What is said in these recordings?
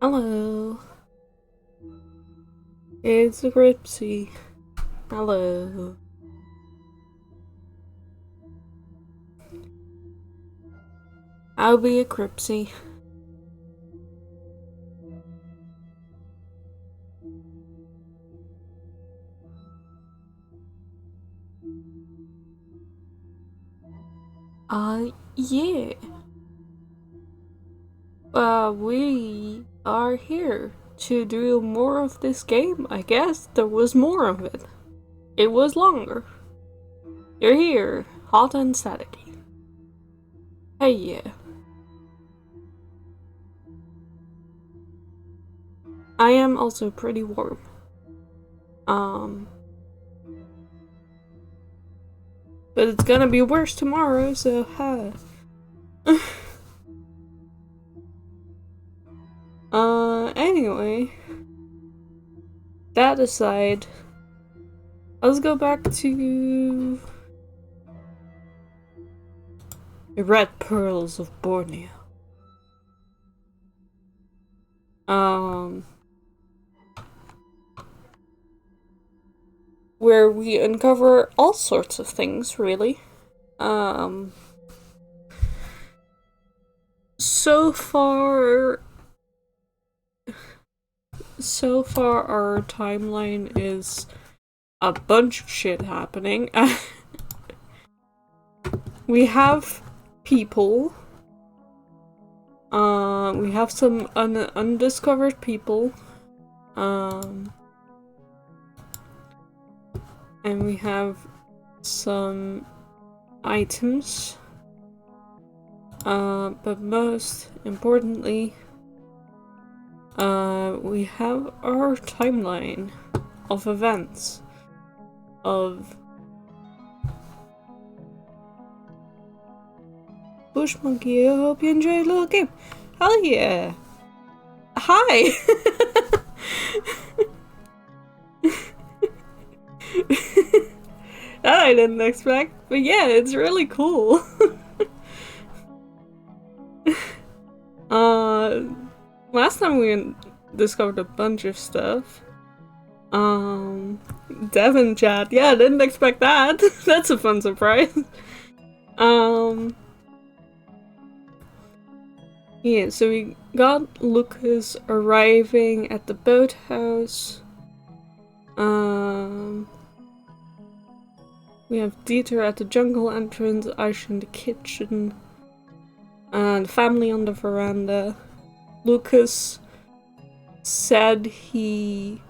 Hello, it's a Ripsy. Hello. I'll be a Cripsy. Yeah. We are here to do more of this game. I guess there was more of it. It was longer. You're here, hot and staticky. Hey, yeah. I am also pretty warm. Um, but it's gonna be worse tomorrow, so huh. Anyway, that aside, let's go back to the Red Pearls of Borneo. Um, where we uncover all sorts of things, really. Um, so far, our timeline is a bunch of shit happening. We have people. We have some undiscovered people. And we have some items. But most importantly, we have our timeline of events. Of Bush Monkey, I hope you enjoyed the little game. Hell yeah! Hi! That I didn't expect, but yeah, it's really cool. Last time we discovered a bunch of stuff. Devin chat, yeah, I didn't expect that. That's a fun surprise. Yeah, so we got Lucas arriving at the boathouse. We have Dieter at the jungle entrance, Aisha in the kitchen, and family on the veranda. Lucas said he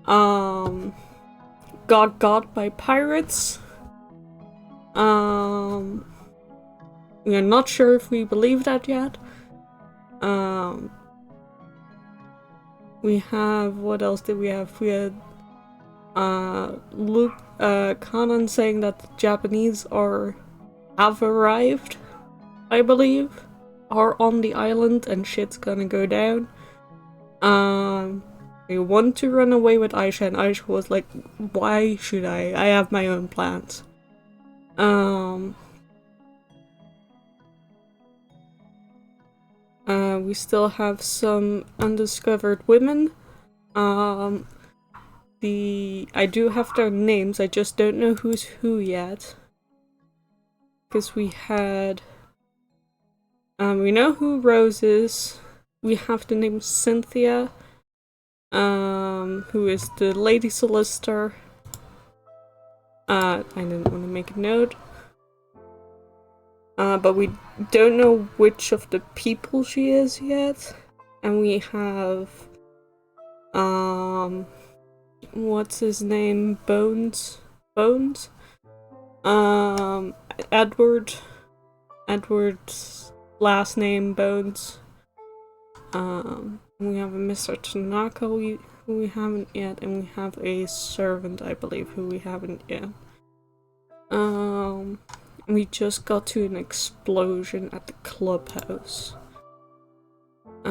got by pirates. We are not sure if we believe that yet. We have, what else did we have? We had Kanan saying that the Japanese have arrived, I believe, are on the island and shit's gonna go down. They want to run away with Aisha, and Aisha was like, why should I? I have my own plans. We still have some undiscovered women. I do have their names, I just don't know who's who yet. Because we had... we know who Rose is. We have the name Cynthia, who is the lady solicitor. I didn't want to make a note. But we don't know which of the people she is yet. And we have... what's his name? Bones? Edward's last name, Bones. We have a Mr. Tanaka who we haven't yet, and we have a servant, I believe, who we haven't yet. We just got to an explosion at the clubhouse. I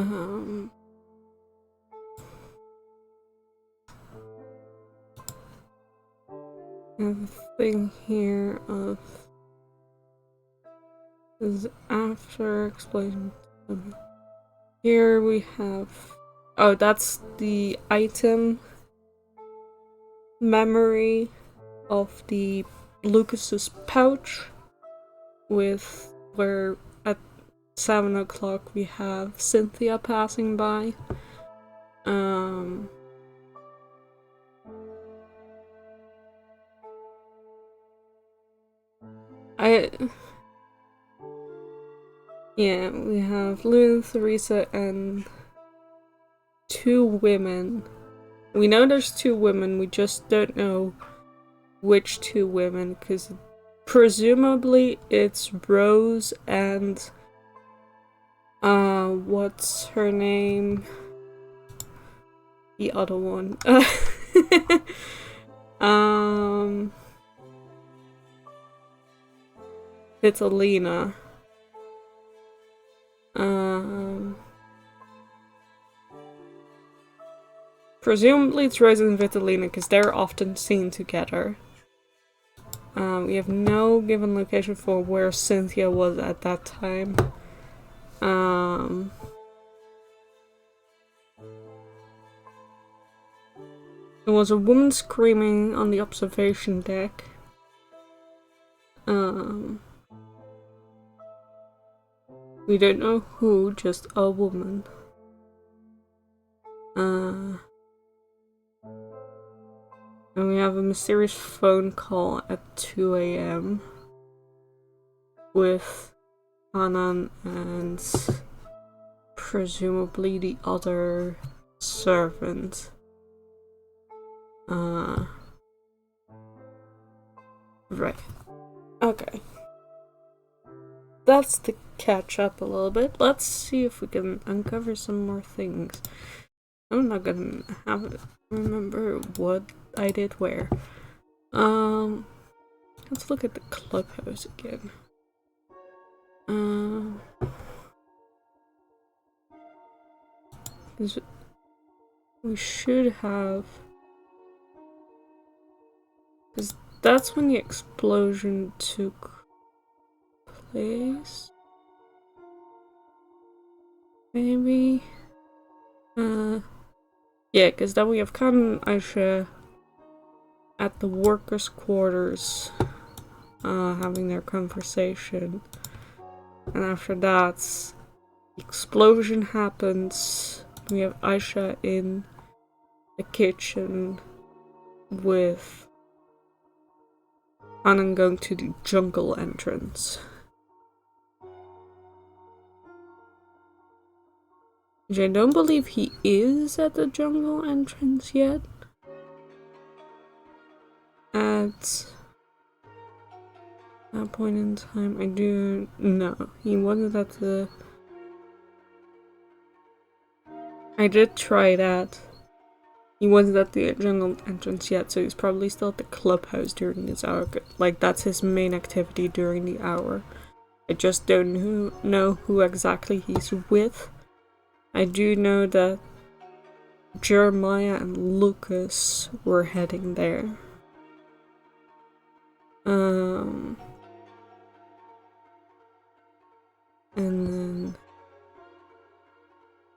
have a thing here of is after explosion. Here we have... Oh, that's the item memory of the Lucas's pouch, with where at 7 o'clock we have Cynthia passing by. Yeah, we have Luna, Theresa, and 2 women. We know there's 2 women, we just don't know which 2 women, because presumably it's Rose and what's her name? The other one. It's Alina. Presumably it's Rose and Vitalina, because they're often seen together. We have no given location for where Cynthia was at that time. There was a woman screaming on the observation deck. We don't know who, just a woman. And we have a mysterious phone call at 2 a.m. with Hanan and presumably the other servant. Right. Okay. That's to catch up a little bit. Let's see if we can uncover some more things. I'm not gonna have it remember what I did where. Let's look at the clubhouse again. We should have... because that's when the explosion took place. Maybe? Yeah, because then we have Khan and Aisha at the workers' quarters, having their conversation. And after that, the explosion happens. We have Aisha in the kitchen with Hanan going to the jungle entrance. Which I don't believe he is at the jungle entrance yet. At that point in time, I do know. He wasn't at the... I did try that. He wasn't at the jungle entrance yet, so he's probably still at the clubhouse during this hour. Like, that's his main activity during the hour. I just don't know who exactly he's with. I do know that Jeremiah and Lucas were heading there. And then...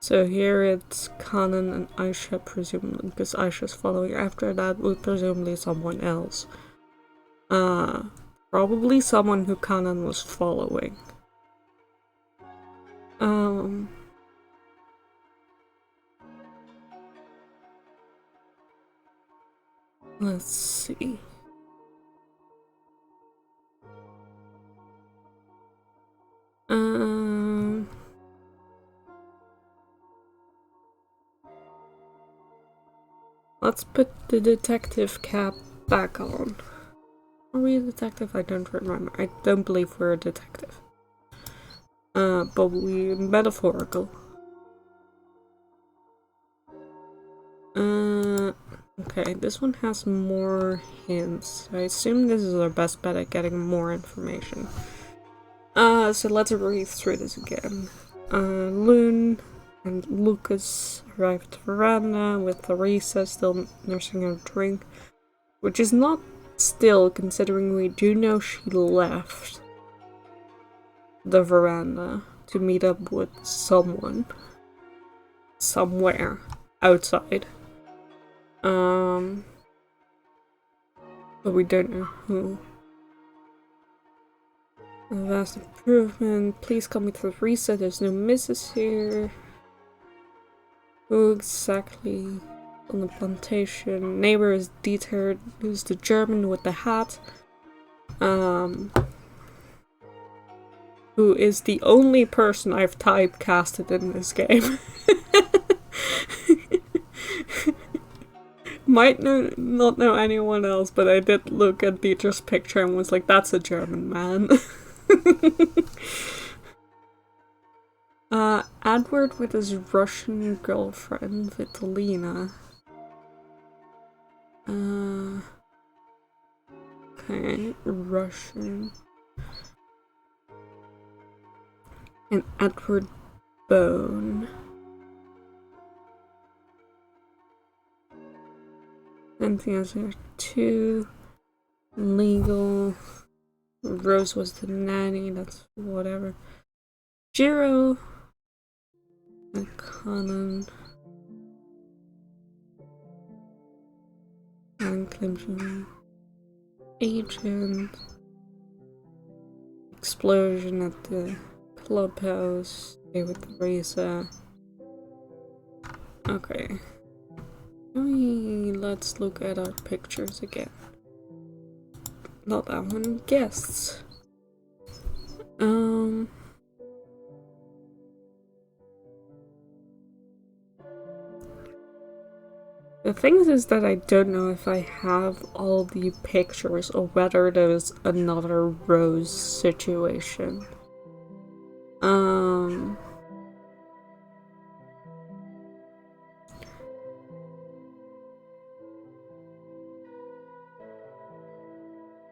so here it's Kanan and Aisha, presumably, because Aisha's following. After that would presumably someone else. Probably someone who Kanan was following. Let's see. Let's put the detective cap back on. Are we a detective? I don't remember. I don't believe we're a detective. But we're metaphorical. Okay, this one has more hints. I assume this is our best bet at getting more information. So let's read through this again. Loon and Lucas arrived at the veranda with Theresa still nursing her drink, which is not still, considering we do know she left the veranda to meet up with someone. somewhere outside. But we don't know who. A vast improvement. Please call me to the reset. There's no misses here. Who exactly on the plantation? Neighbor is Dieter, who's the German with the hat. Who is the only person I've typecasted in this game. Might not know anyone else, but I did look at Dieter's picture and was like, that's a German man. Edward with his Russian girlfriend, Vitalina. Okay, Russian. And Edward Bone. Anything else here? 2. Legal. Rose was the nanny, that's whatever. Jiro. Conan. And Clemson. Agent. Explosion at the clubhouse. Stay with Teresa. Okay. Let's look at our pictures again. Not that one. Guests. The thing is that I don't know if I have all the pictures or whether there's another Rose situation.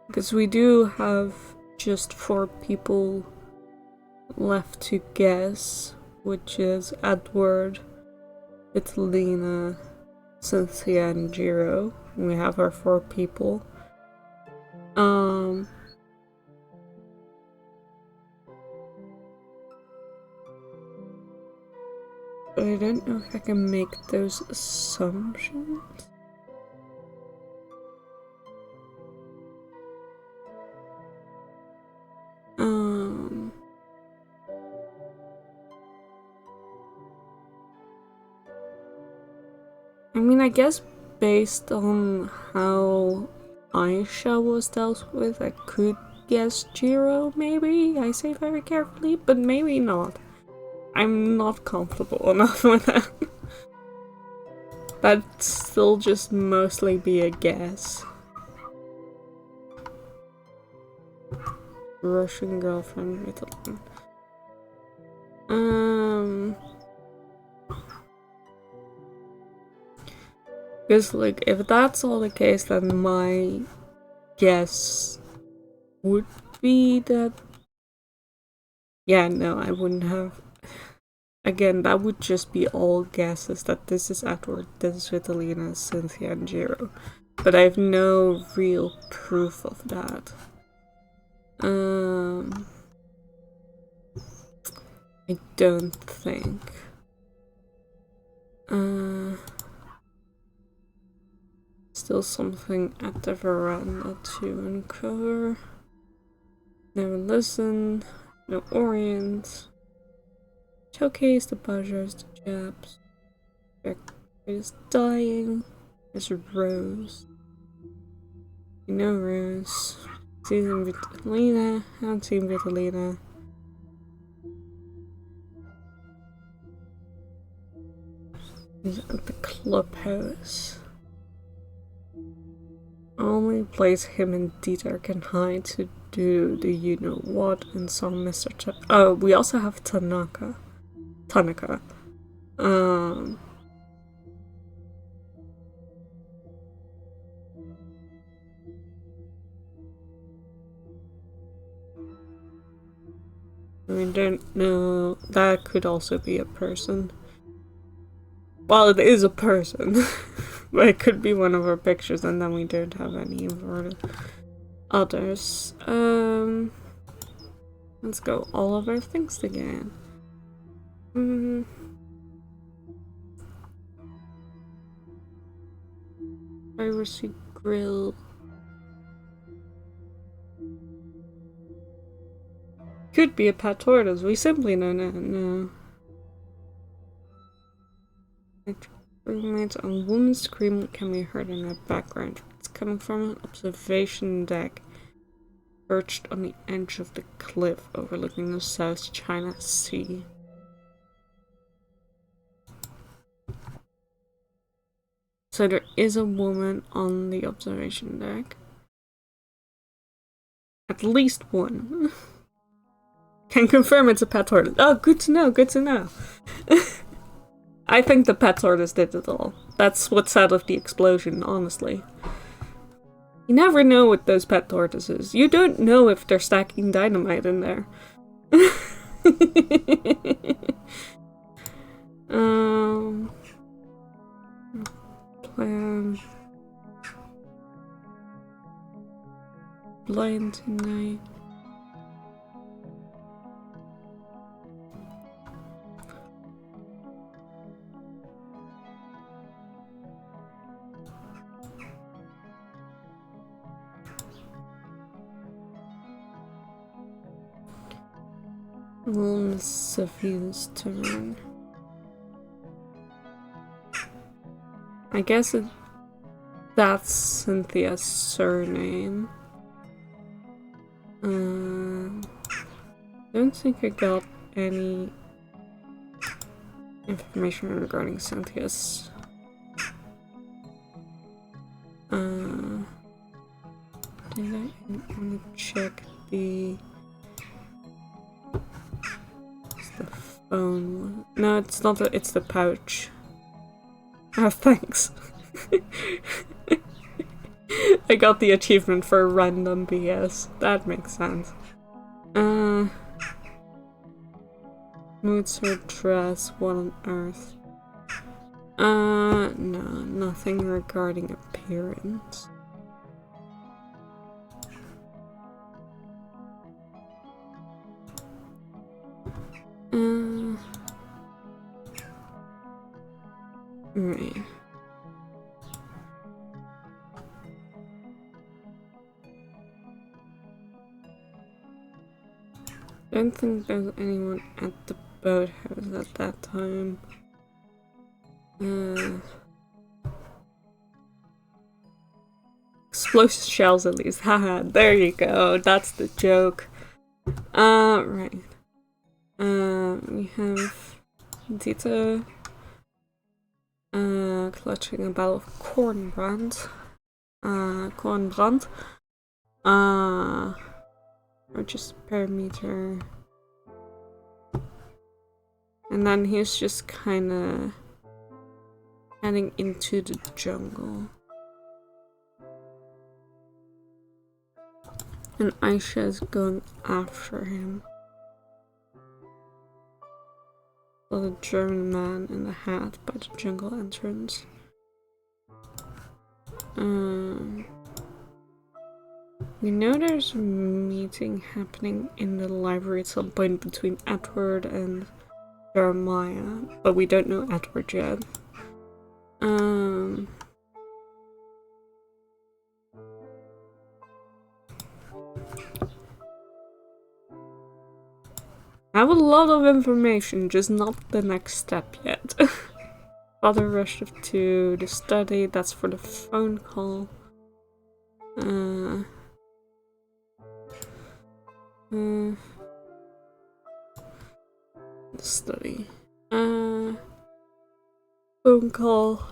Because we do have just 4 people left to guess, which is Edward, Vitalina, Cynthia, and Jiro. We have our 4 people. I don't know if I can make those assumptions. I mean, I guess based on how Aisha was dealt with, I could guess Jiro, maybe? I say very carefully, but maybe not. I'm not comfortable enough with that. That'd still just mostly be a guess. Russian girlfriend, Ritalin. Because, like, if that's all the case, then my guess would be that... Yeah, no, I wouldn't have... Again, that would just be all guesses that this is Edward, this is Vitalina, Cynthia, and Jiro. But I have no real proof of that. I don't think. Still something at the veranda to uncover. Never listen. No Orient. Showcase the pleasures, the Japs. Jack is dying. There's Rose. You know Rose. Season Vitalina. Haven't seen Vitalina. He's at the clubhouse. Only place him and Dieter can hide to do the you know what and some Mr. Oh, we also have Tanaka. We don't know. That could also be a person. Well, it is a person. But it could be one of our pictures, and then we don't have any of our others. Let's go all of our things again. Piracy Grill. Could be a pet tortoise. We simply don't know. Roommates on woman's scream can be heard in the background. It's coming from an observation deck perched on the edge of the cliff overlooking the South China Sea. So there is a woman on the observation deck. At least one. Can confirm it's a pet tortoise. Oh, good to know, good to know. I think the pet tortoise did it all. That's what's out of the explosion, honestly. You never know with those pet tortoises. You don't know if they're stacking dynamite in there. Plan. Blind tonight. Miss Sophia's turn. I guess that's Cynthia's surname. Don't think I got any information regarding Cynthia's. Did I want to check the phone? No, it's not. It's the pouch. Oh, thanks. I got the achievement for random BS. That makes sense. Moods her dress. What on earth? No, nothing regarding appearance. Right. Don't think there's anyone at the boathouse at that time. Explosive shells at least. Haha, there you go. That's the joke. Right. We have Dita clutching a bottle of cornbrand. Just parameter. And then he's just kinda heading into the jungle. And Aisha is going after him. The German man in the hat by the jungle entrance. We know there's a meeting happening in the library at some point between Edward and Jeremiah, but we don't know Edward yet. I have a lot of information, just not the next step yet. Father rushed to the study, that's for the phone call. The study. Phone call.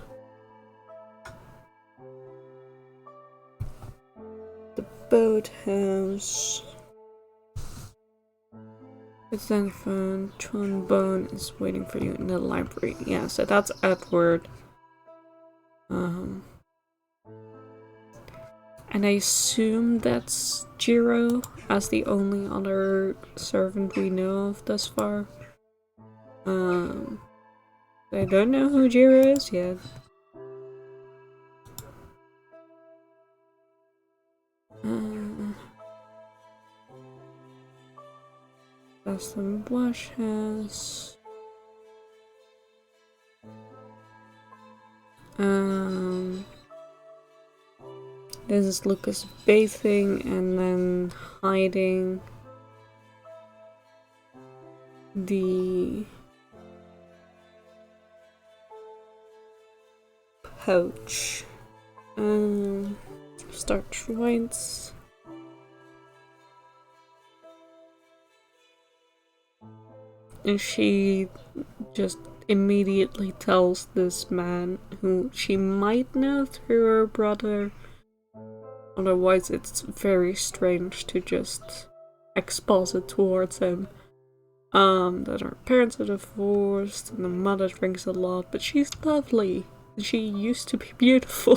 The boathouse. It's then phone. Trombone is waiting for you in the library. Yeah, so that's Edward. And I assume that's Jiro as the only other servant we know of thus far. I don't know who Jiro is yet. Custom blush has. This is Lucas bathing and then hiding the pouch. Start joints. And she just immediately tells this man, who she might know through her brother. Otherwise, it's very strange to just exposit towards him. That her parents are divorced and the mother drinks a lot, but she's lovely. She used to be beautiful.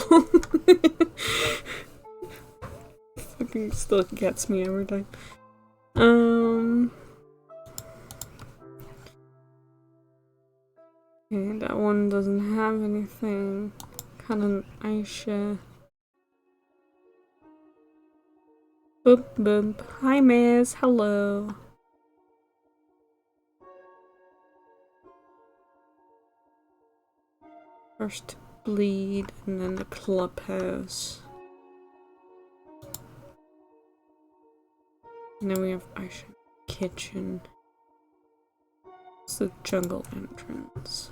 Fucking still gets me every time. Okay, that one doesn't have anything. Kanan Aisha. Boop boop. Hi, miss. Hello. First bleed and then the clubhouse. And then we have Aisha kitchen. It's the jungle entrance.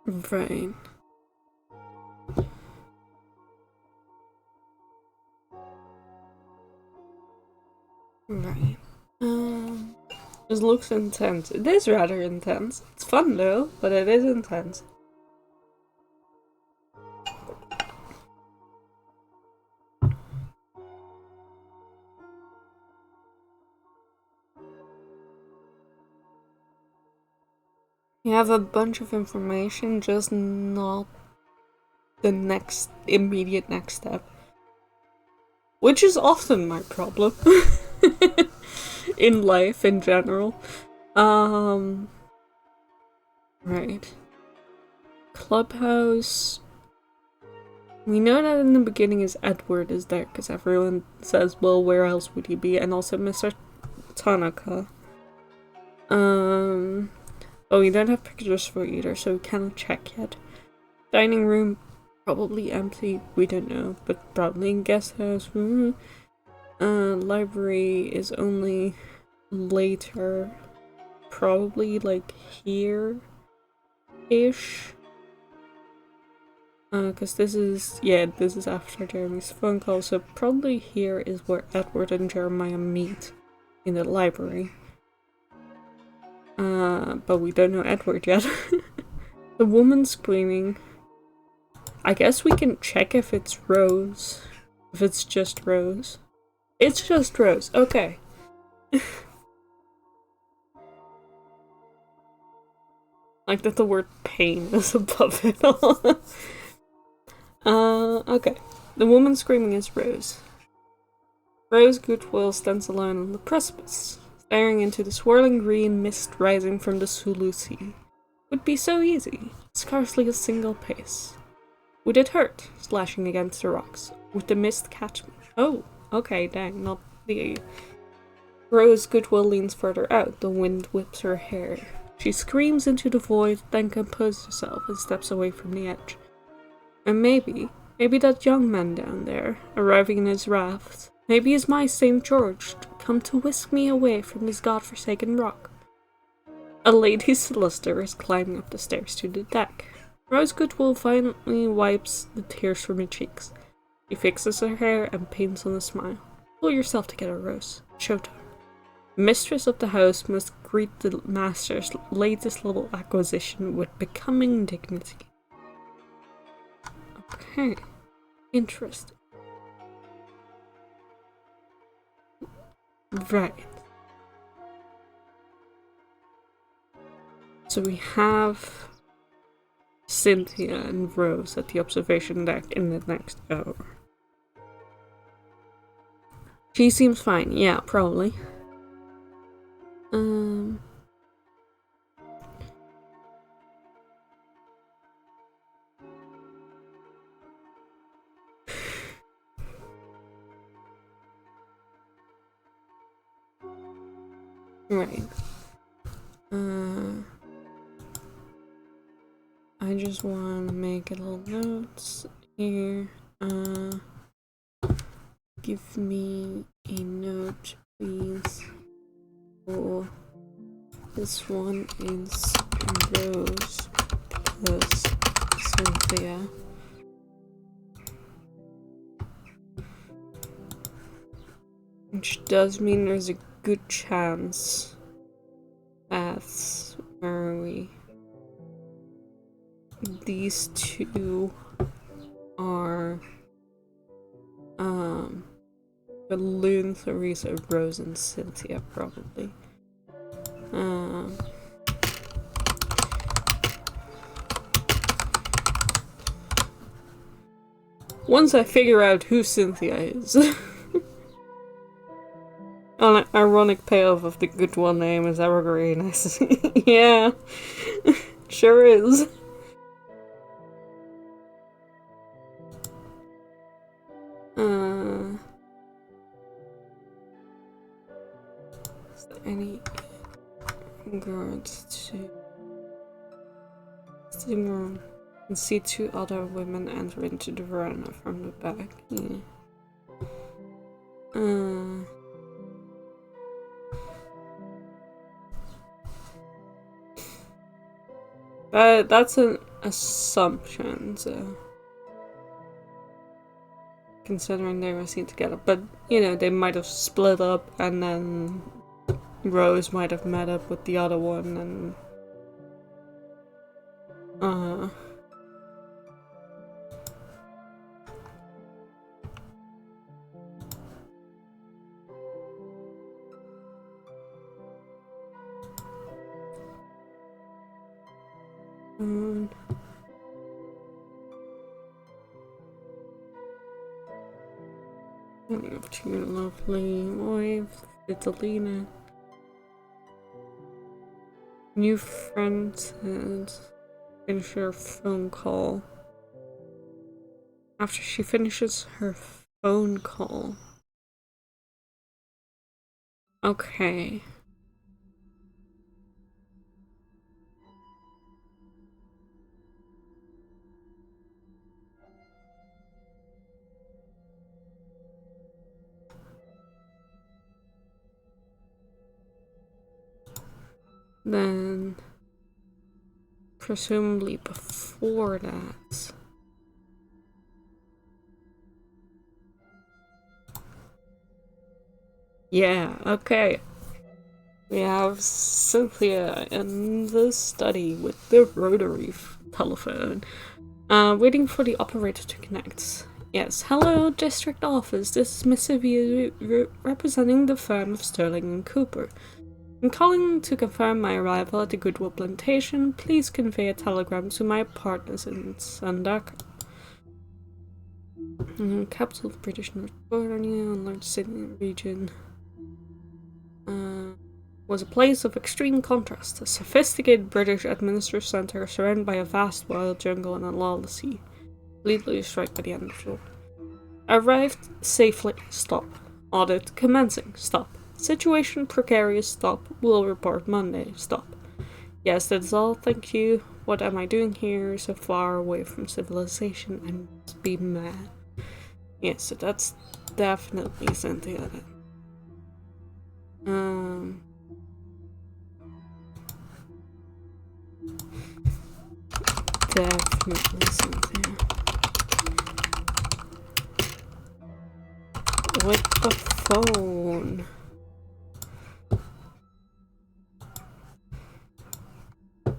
Right. Right. This looks intense. It is rather intense. It's fun though, but it is intense. You have a bunch of information, just not the immediate next step. Which is often my problem. In life in general. Right. Clubhouse. We know that in the beginning is Edward is there, because everyone says, well, where else would he be? And also Mr. Tanaka. Oh, we don't have pictures for either, so we cannot check yet. Dining room, probably empty, we don't know, but probably in guest house. Library is only later, probably like here-ish. Because this is after Jeremy's phone call, so probably here is where Edward and Jeremiah meet, in the library. But we don't know Edward yet. The woman screaming. I guess we can check if it's Rose. If it's just Rose. It's just Rose, okay. Like that the word pain is above it all. Okay. The woman screaming is Rose. Rose Goodwill stands alone on the precipice, staring into the swirling green mist rising from the Sulu Sea. Would be so easy, scarcely a single pace. Would it hurt, slashing against the rocks? Would the mist catch me? Oh, okay, dang, not the... Rose Goodwill leans further out, the wind whips her hair. She screams into the void, then composes herself and steps away from the edge. And maybe that young man down there, arriving in his raft, maybe is my St. George, come to whisk me away from this godforsaken rock. A lady solicitor is climbing up the stairs to the deck. Rose Goodwill finally wipes the tears from her cheeks. She fixes her hair and paints on a smile. Pull yourself together, Rose. Showtime. Mistress of the house must greet the master's latest little acquisition with becoming dignity. Okay. Interesting. Right. So we have Cynthia and Rose at the observation deck in the next hour. She seems fine. Yeah, probably. Right. I just want to make a little notes here. Give me a note, please. For this one is Rose plus Cynthia. Which does mean there's a good chance that's where are we? These two are Balloon, Theresa, Rose, and Cynthia probably. Once I figure out who Cynthia is. An ironic payoff of the good one name is Evergreen. Yeah, sure is. Is there any regards to sitting room and see two other women enter into the veranda from the back? Yeah. That's an assumption, so considering they were seen together, but you know, they might have split up and then Rose might have met up with the other one and you have two lovely wives, Vitalina. New friend said finish her phone call. After she finishes her phone call. Okay. Then presumably before that. Yeah, okay. We have Cynthia in the study with the rotary telephone, waiting for the operator to connect. Yes, hello, district office. This is Miss Sylvia representing the firm of Sterling and Cooper. I'm calling to confirm my arrival at the Goodwill Plantation. Please convey a telegram to my partners in Sandak. Capital of British North Borneo, large city region. Was a place of extreme contrast, a sophisticated British administrative centre surrounded by a vast wild jungle and a lawless sea. Completely destroyed by the end of the war. Arrived safely. Stop. Audit commencing. Stop. Situation precarious. Stop. Will report Monday. Stop. Yes, that's all. Thank you. What am I doing here so far away from civilization? I must be mad. Yeah, so that's definitely Cynthia then. Definitely Cynthia. With the phone.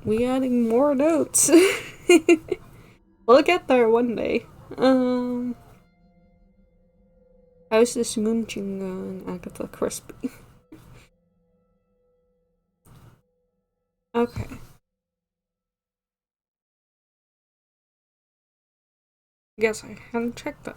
We adding more notes. We'll get there one day. How's this mooching going, Agatha Crispy? Okay. Guess I hadn't checked that.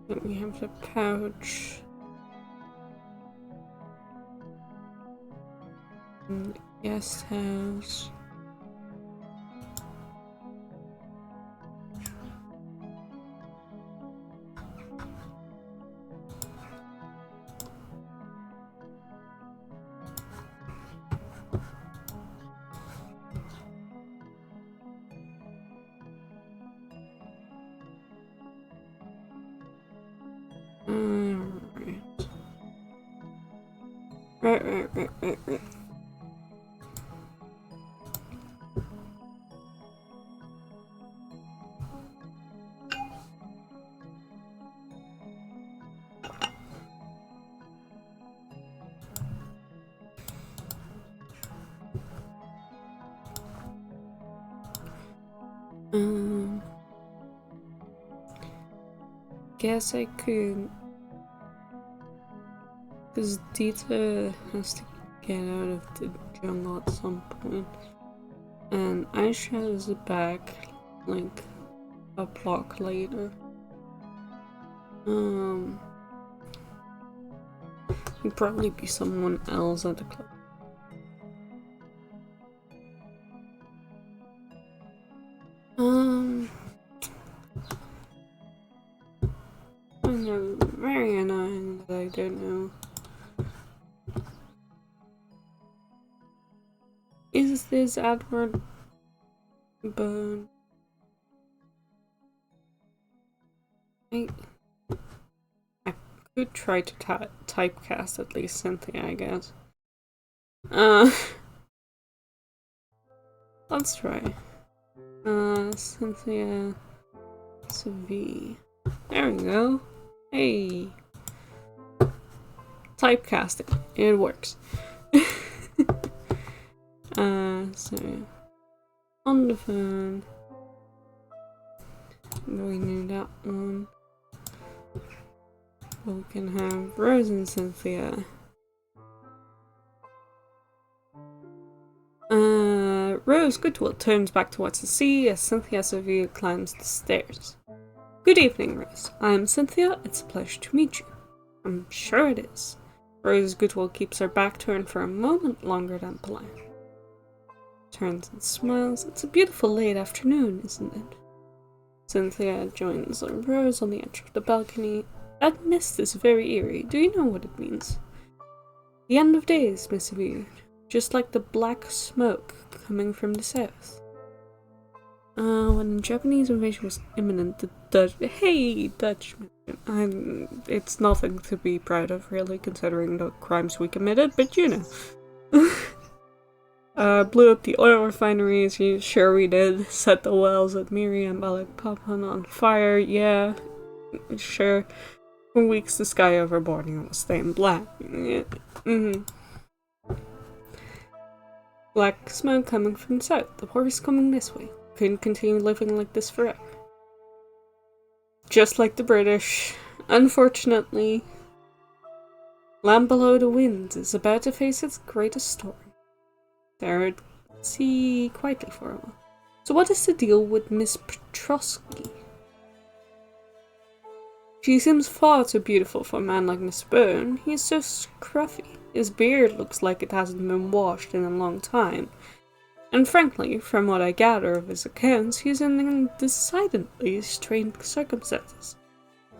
Then we have the pouch. And the guest house. Right. Guess I could, because Dita has to get out of the jungle at some point, and Aisha is back like a block later. It'd probably be someone else at the club. I know, very annoying that I don't know. Is this Edward Bone? I could try to typecast at least Cynthia, I guess. Let's try. Cynthia Savi. There we go. Hey. Typecasting. It works. So on the phone. We need that one. We can have Rose and Cynthia. Rose Goodwill turns back towards the sea as Cynthia Severe climbs the stairs. Good evening, Rose. I am Cynthia. It's a pleasure to meet you. I'm sure it is. Rose Goodwill keeps her back turned for a moment longer than polite. Turns and smiles. It's a beautiful late afternoon, isn't it? Cynthia joins Rose on the edge of the balcony. That mist is very eerie. Do you know what it means? The end of days, Miss Severe. Just like the black smoke coming from the south. When the Japanese invasion was imminent, the Dutch... Hey, Dutchman! It's nothing to be proud of, really, considering the crimes we committed, but you know. Blew up the oil refineries, sure we did. Set the wells at Miri and Balikpapan on fire, yeah. Sure. For weeks the sky over Borneo was staying black. Yeah. Black smoke coming from the south. The war is coming this way. Couldn't continue living like this forever. Just like the British. Unfortunately, Land Below the Wind is about to face its greatest storm. There, see quietly for a while. So what is the deal with Miss Petrosky? She seems far too beautiful for a man like Mr. Byrne. He is so scruffy. His beard looks like it hasn't been washed in a long time. And frankly, from what I gather of his accounts, he's in decidedly strange circumstances.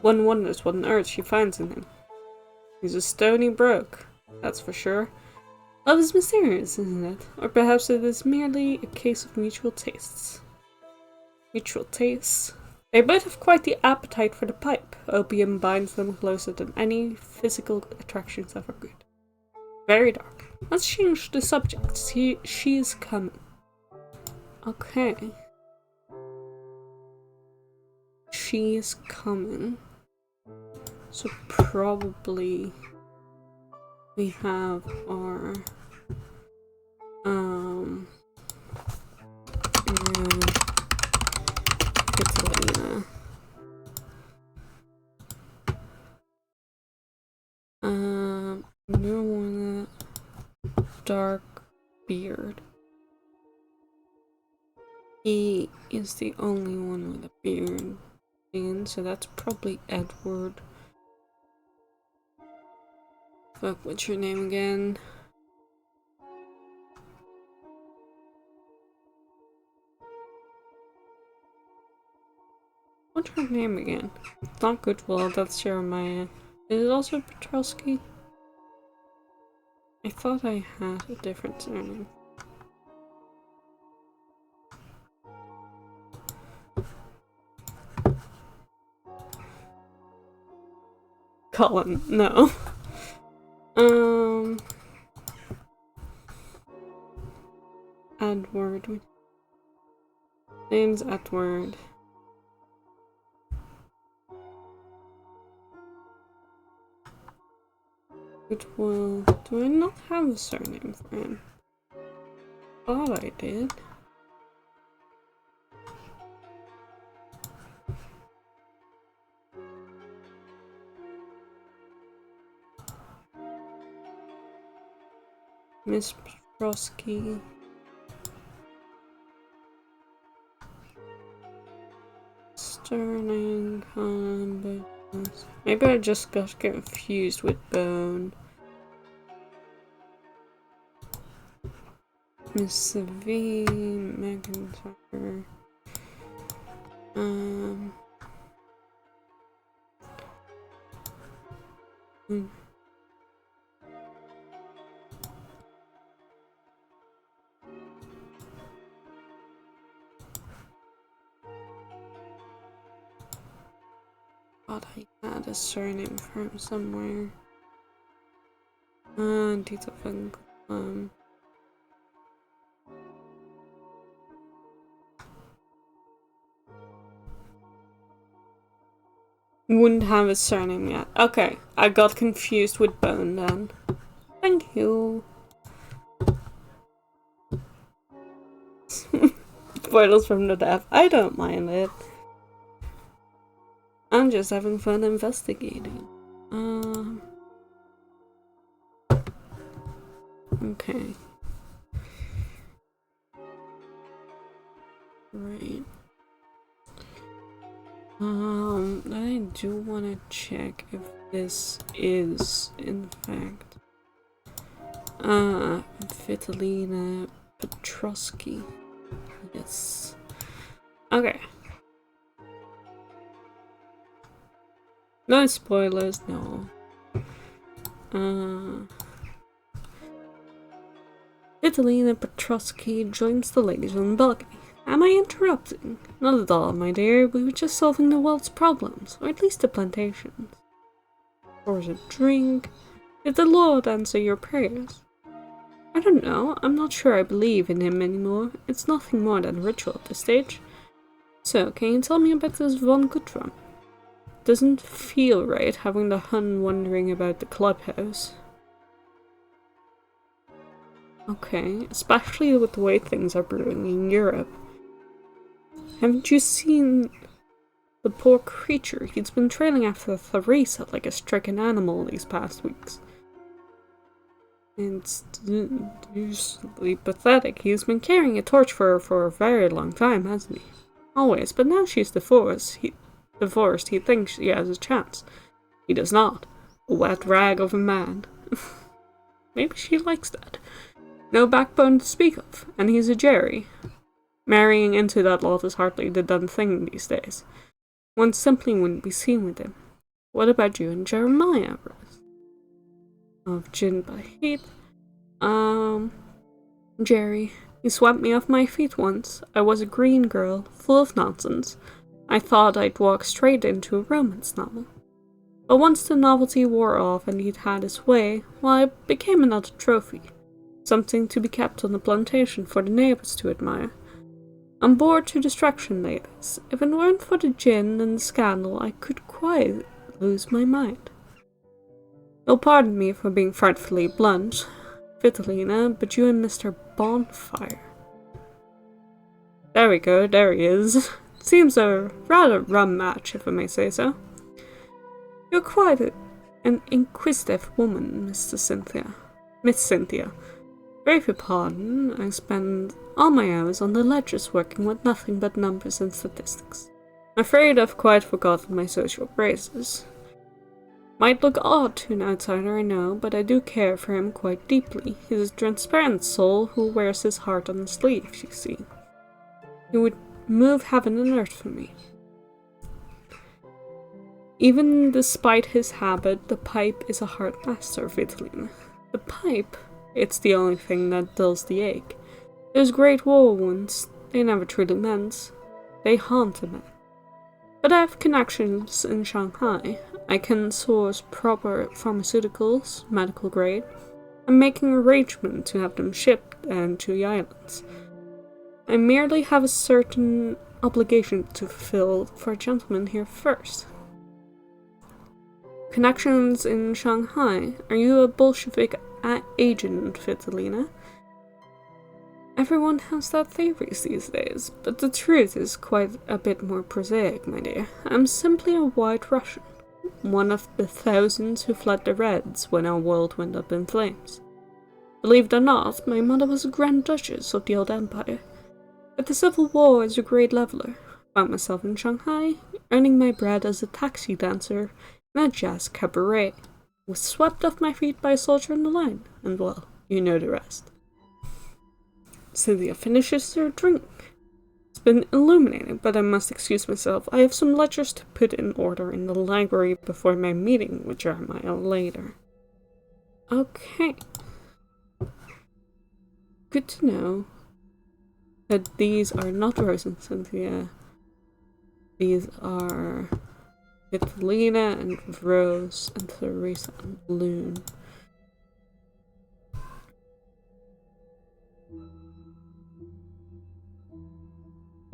One wonders what on earth she finds in him. He's a stony broke, that's for sure. Love is mysterious, isn't it? Or perhaps it is merely a case of mutual tastes. Mutual tastes? They both have quite the appetite for the pipe. Opium binds them closer than any physical attractions ever could. Very dark. Let's change the subject. She is coming. Okay. She is coming. So probably we have our Catalina. No one dark beard. He is the only one with a beard. So that's probably Edward. Fuck, what's your name again? What's her name again? It's not Goodwill, that's Jeremiah. Is it also Petrosky? I thought I had a different surname. Colin, no. Edward. Name's Edward. Goodwill. Do I not have a surname for him? Thought I did. Miss Petrosky. Sterling, maybe I just got confused with Bone. Miss V, McIntyre. Thought I had a surname for him somewhere. Dita Funk. Wouldn't have his surname yet. Okay, I got confused with Bone then. Thank you. Spoilers from the death. I don't mind it. I'm just having fun investigating. Okay. Right. I do want to check if this is, in fact, Vitalina Petrosky. Yes. Okay. No spoilers, no. Vitalina Petrosky joins the ladies on the balcony. Am I interrupting? Not at all, my dear. We were just solving the world's problems, or at least the plantations. Or a drink? Did the Lord answer your prayers? I don't know. I'm not sure I believe in him anymore. It's nothing more than a ritual at this stage. So, can you tell me about this Von Guttram? Doesn't feel right having the Hun wondering about the clubhouse. Okay, especially with the way things are brewing in Europe. Haven't you seen the poor creature? He's been trailing after Theresa like a stricken animal these past weeks. It's usually pathetic. He's been carrying a torch for her for a very long time, hasn't he? Always, but now she's divorced. He thinks he has a chance. He does not. A wet rag of a man. Maybe she likes that. No backbone to speak of, and he's a Jerry. Marrying into that lot is hardly the done thing these days. One simply wouldn't be seen with him. What about you and Jeremiah, Rose? Of Gin by Heath. Jerry. He swept me off my feet once. I was a green girl, full of nonsense. I thought I'd walk straight into a romance novel. But once the novelty wore off and he'd had his way, well, I became another trophy. Something to be kept on the plantation for the neighbors to admire. I'm bored to distraction, ladies. If it weren't for the gin and the scandal, I could quite lose my mind. You'll pardon me for being frightfully blunt, Vitalina, but you and Mr. Bonfire. There we go, there he is. Seems a rather rum match, if I may say so. You're quite an inquisitive woman, Miss Cynthia. Beg your pardon, I spend all my hours on the ledgers working with nothing but numbers and statistics. Afraid I've quite forgotten my social graces. Might look odd to an outsider, I know, but I do care for him quite deeply. He's a transparent soul who wears his heart on his sleeve, you see. He would move heaven and earth for me. Even despite his habit, the pipe is a hard master, Vitalina. The pipe? It's the only thing that dulls the ache. Those great war wounds, they never truly mend. They haunt a man. But I have connections in Shanghai. I can source proper pharmaceuticals, medical grade. I'm making arrangements to have them shipped to the islands. I merely have a certain obligation to fulfill for a gentleman here first. Connections in Shanghai. Are you a Bolshevik agent, Vitalina? Everyone has that theories these days, but the truth is quite a bit more prosaic, my dear. I'm simply a white Russian, one of the thousands who fled the Reds when our world went up in flames. Believe it or not, my mother was a Grand Duchess of the old empire. But the Civil War is a great leveler. I found myself in Shanghai, earning my bread as a taxi dancer in a jazz cabaret. Was swept off my feet by a soldier in the line, and well, you know the rest. Cynthia finishes her drink. It's been illuminating, but I must excuse myself. I have some ledgers to put in order in the library before my meeting with Jeremiah later. Okay. Good to know that these are not Rose and Cynthia. These are Vitalina and Rose and Theresa and Loon.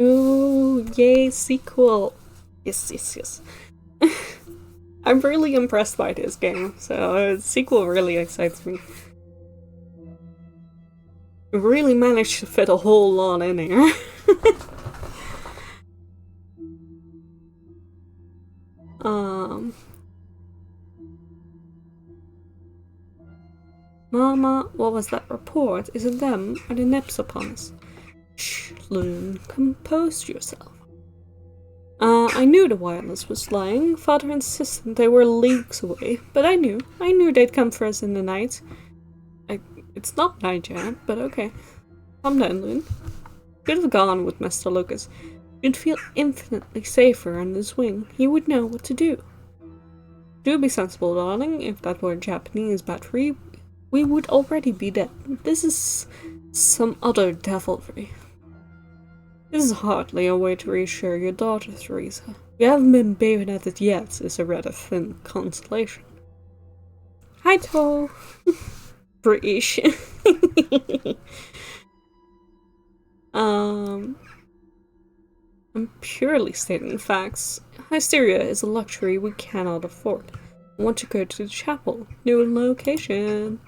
Ooh, yay, sequel! Yes. I'm really impressed by this game, so a sequel really excites me. We really managed to fit a whole lot in here. Mama, what was that report? Is it them? Are the nips upon us? Shh, Loon, compose yourself. I knew the wireless was lying. Father insisted they were leagues away, but I knew they'd come for us in the night. It's not night yet, but okay. Calm down, Loon. Could have gone with Mr. Lucas. You'd feel infinitely safer on his wing. He would know what to do. Do be sensible, darling. If that were a Japanese battery, we would already be dead. This is some other devilry. This is hardly a way to reassure your daughter, Theresa. We haven't been bayoneted yet is a rather thin consolation. Hi, Toe. British. I'm purely stating facts. Hysteria is a luxury we cannot afford. I want to go to the chapel. New location.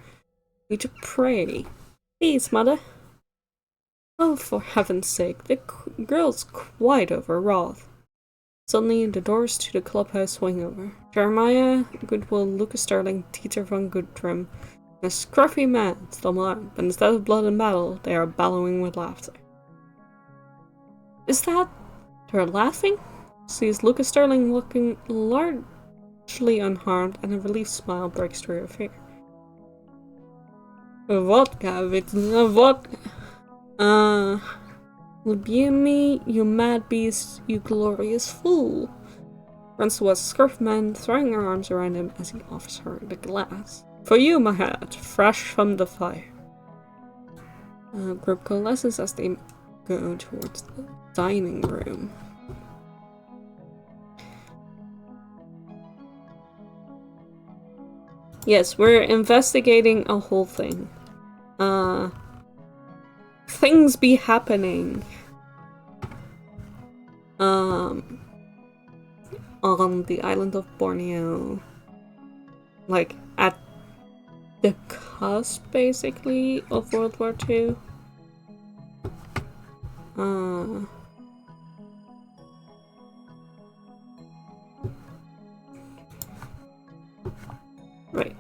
Need to pray. Please, mother. Oh, for heaven's sake, the girl's quite overwrought. Suddenly, the doors to the clubhouse swing over. Jeremiah, Goodwill, Lucas Sterling, Dieter von Goodtrim, and a scruffy man stumble out, but instead of blood and battle, they are bellowing with laughter. Is that... they're laughing? Sees Lucas Sterling looking largely unharmed, and a relieved smile breaks through her fear. Vodka, with vodka. Rebuke me, you mad beast, you glorious fool. Runs towards the scarf man, throwing her arms around him as he offers her the glass. For you, my heart, fresh from the fire. Group coalesces as they go towards the dining room. Yes, we're investigating a whole thing. Things be happening. On the island of Borneo. Like, at the cusp, basically, of World War II. Right.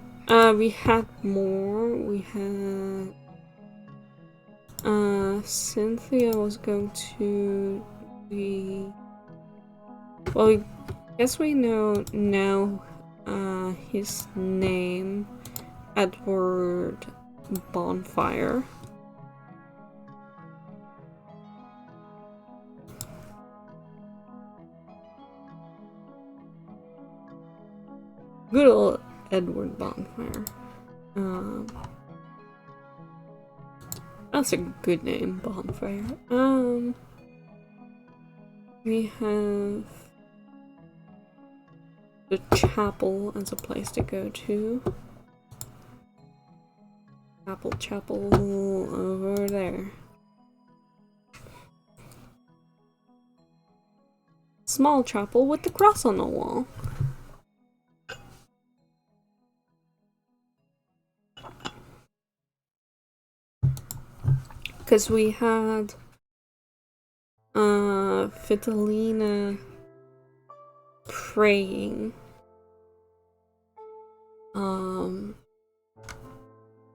We had more. We had... Cynthia was going to be... Well, I guess we know now his name. Edward Bonfire. Good old Edward Bonfire. That's a good name, Bonfire. We have the chapel as a place to go to. Chapel over there. Small chapel with the cross on the wall. Because we had Fidelina praying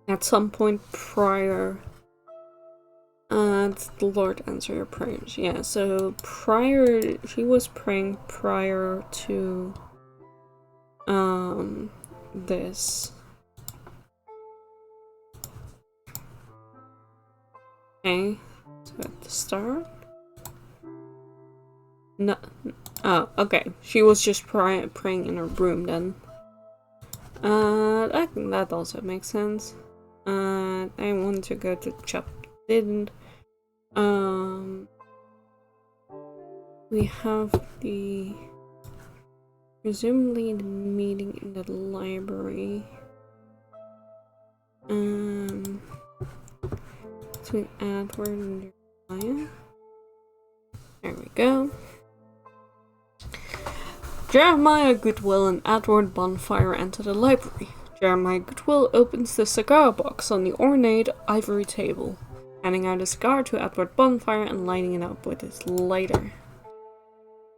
at some point prior. The Lord answer your prayers. Yeah, so she was praying prior to this. Okay, so at the start. No, oh, okay. She was just praying in her room then. I think that also makes sense. I wanted to go to chapel, didn't. We have presumably the meeting in the library. Between Edward and Jeremiah. There we go. Jeremiah Goodwill and Edward Bonfire enter the library. Jeremiah Goodwill opens the cigar box on the ornate ivory table, handing out a cigar to Edward Bonfire and lighting it up with his lighter. It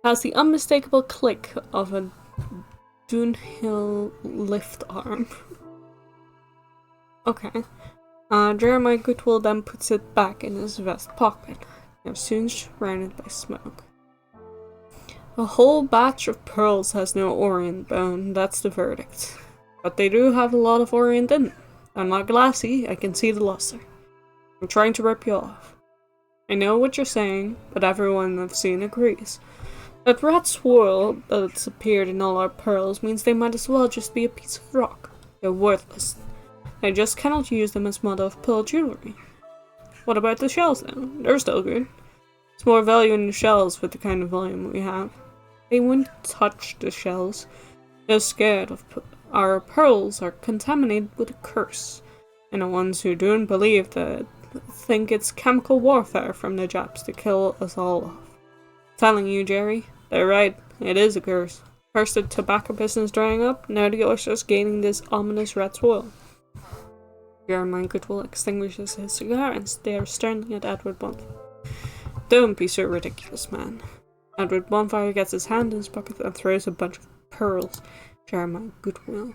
has the unmistakable click of a Dunhill lift arm. Okay. Jeremiah Goodwill then puts it back in his vest pocket. They're soon surrounded by smoke. A whole batch of pearls has no orient bone, that's the verdict. But they do have a lot of orient in them. I'm not glassy, I can see the luster. I'm trying to rip you off. I know what you're saying, but everyone I've seen agrees. That red swirl that's appeared in all our pearls means they might as well just be a piece of rock. They're worthless. I just cannot use them as mother-of-pearl jewelry. What about the shells then? They're still good. There's more value in the shells with the kind of volume we have. They wouldn't touch the shells. They're scared of our pearls are contaminated with a curse. And the ones who don't believe that think it's chemical warfare from the Japs to kill us all off. Telling you, Jerry, they're right. It is a curse. First the tobacco business drying up, now the oysters gaining this ominous red swirl. Jeremiah Goodwill extinguishes his cigar and stares sternly at Edward Bonfire. Don't be so ridiculous, man. Edward Bonfire gets his hand in his pocket and throws a bunch of pearls. Jeremiah Goodwill.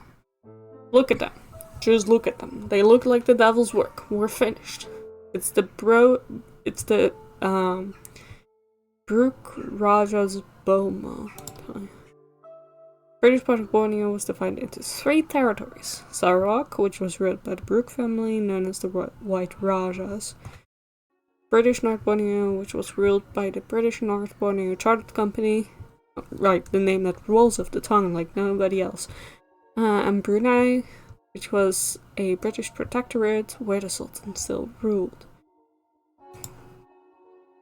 Look at them. Just look at them. They look like the devil's work. We're finished. It's the Brooke Raja's Boma. British part of Borneo was divided into 3 territories. Sarawak, which was ruled by the Brooke family, known as the White Rajas. British North Borneo, which was ruled by the British North Borneo Chartered Company. Right, the name that rolls off the tongue like nobody else. And Brunei, which was a British protectorate where the Sultan still ruled.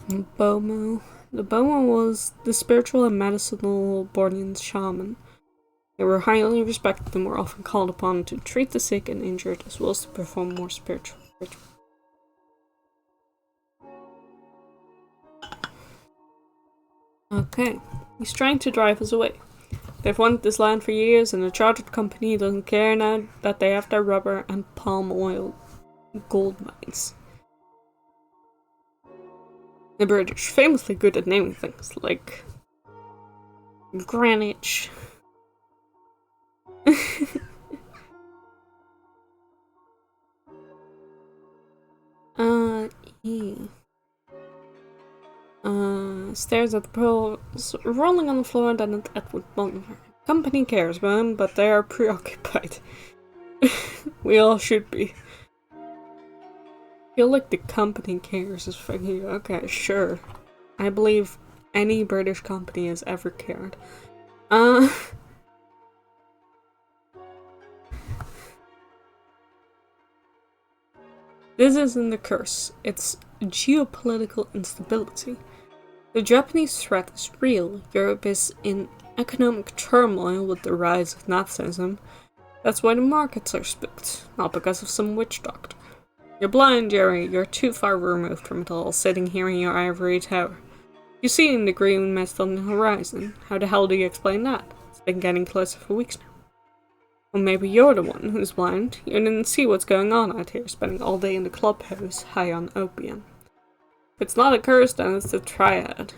Bomo. The Bomo was the spiritual and medicinal Bornean shaman. They were highly respected and were often called upon to treat the sick and injured as well as to perform more spiritual rituals. Okay, he's trying to drive us away. They've wanted this land for years and the chartered company doesn't care now that they have their rubber and palm oil gold mines. The British, famously good at naming things like Greenwich. stares at the pearls rolling on the floor, then at Edward Butler. Company cares, man, but they are preoccupied. We all should be. Feel like the company cares is fucking okay, sure. I believe any British company has ever cared. This isn't a curse, it's geopolitical instability. The Japanese threat is real. Europe is in economic turmoil with the rise of Nazism. That's why the markets are spooked, not because of some witch doctor. You're blind, Jerry. You're too far removed from it all, sitting here in your ivory tower. You see the green mist on the horizon. How the hell do you explain that? It's been getting closer for weeks now. Well, maybe you're the one who's blind. You didn't see what's going on out here, spending all day in the clubhouse, high on opium. If it's not a curse, then it's the Triad.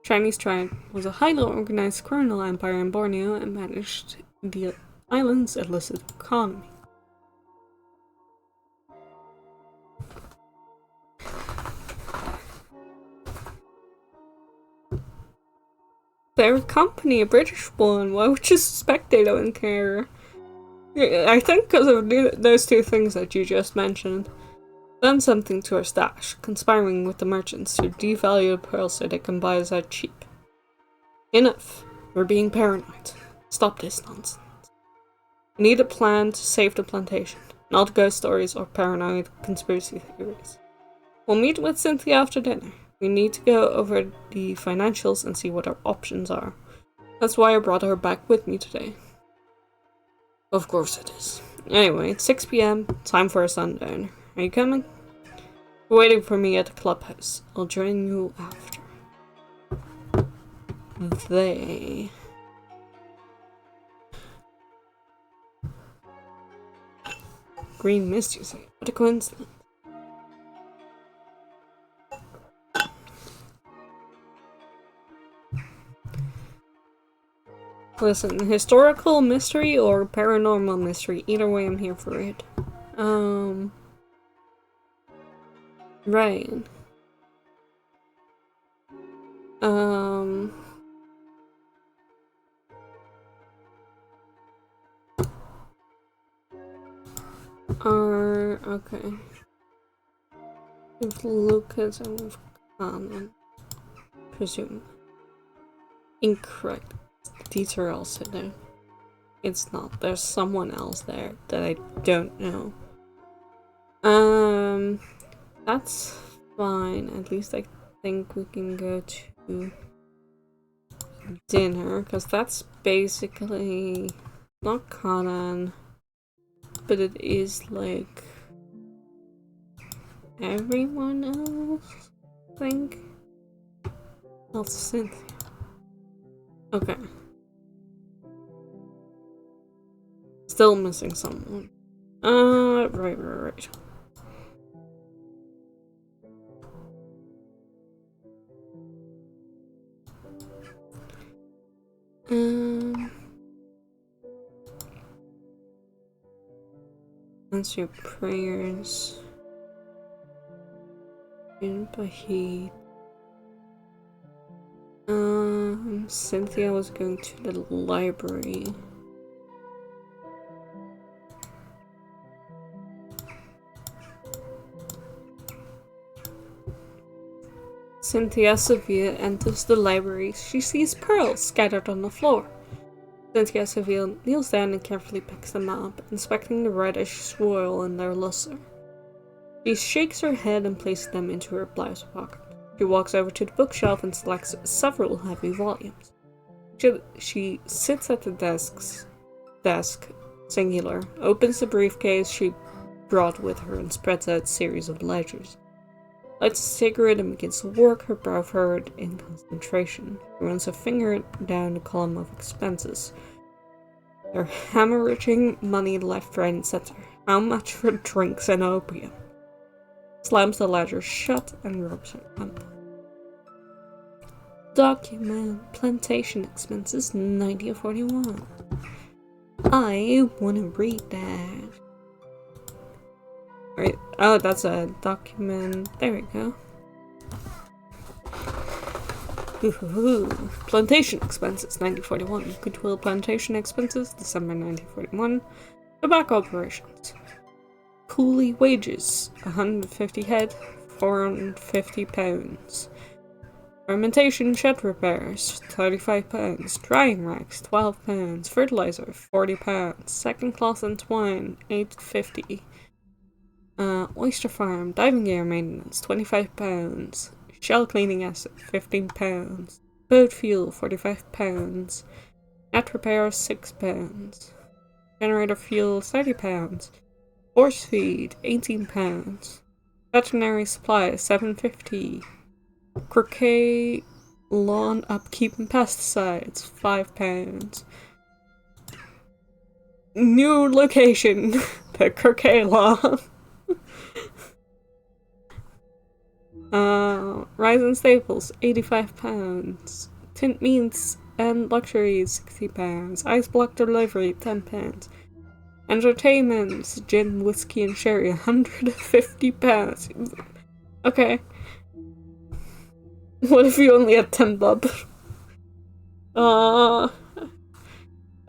Chinese Triad was a highly organized criminal empire in Borneo and managed the island's illicit economy. They're a company, a British one. Why would you suspect they don't care? I think because of those two things that you just mentioned. Done something to our stash, conspiring with the merchants to devalue the pearls so they can buy us out cheap. Enough. We're being paranoid. Stop this nonsense. We need a plan to save the plantation, not ghost stories or paranoid conspiracy theories. We'll meet with Cynthia after dinner. We need to go over the financials and see what our options are. That's why I brought her back with me today. Of course it is. Anyway, it's 6 PM, time for a sundown. Are you coming? You're waiting for me at the clubhouse. I'll join you after. They... Green mist, you say? What a coincidence. Listen, historical mystery or paranormal mystery, either way I'm here for it. Right. Okay. With Lucas and with Common. Presume. Incorrect. These are also there. It's not. There's someone else there that I don't know. That's fine. At least I think we can go to dinner, because that's basically not Conan, but it is like everyone else, I think. Not Cynthia. Okay. Still missing someone. Right. Answer your prayers. In Bahid. Cynthia was going to the library. Cynthia Sevilla enters the library. She sees pearls scattered on the floor. Cynthia Sevilla kneels down and carefully picks them up, inspecting the reddish swirl in their luster. She shakes her head and places them into her blouse pocket. She walks over to the bookshelf and selects several heavy volumes. She sits at the desk, singular, opens the briefcase she brought with her and spreads out a series of ledgers. Lights a cigarette and begins to work, her brow furrowed in concentration. She runs a finger down the column of expenses. They're hemorrhaging money left, right, and center. How much for drinks and opium? Slams the ledger shut and rubs her thumb. Document plantation expenses 1941. I want to read that. Right. Oh, that's a document. There we go. Ooh. Plantation expenses, 1941. Goodwill plantation expenses, December 1941. Tobacco operations. Coolie wages, 150 head, £450. Fermentation shed repairs, £35. Drying racks, £12. Fertilizer, £40. Second class and twine, £8.50. Oyster farm, diving gear maintenance, £25. Shell cleaning acid, £15. Boat fuel, £45. Net repairs, £6. Generator fuel, £30. Horse feed, £18. Veterinary supplies, $7.50. Croquet lawn upkeep and pesticides, £5. New location, the croquet lawn. Rise and staples, £85. Tint meats and luxuries, £60. Ice block delivery, £10. Entertainment, gin, whiskey, and sherry, £150. Okay. What if you only had 10 bob?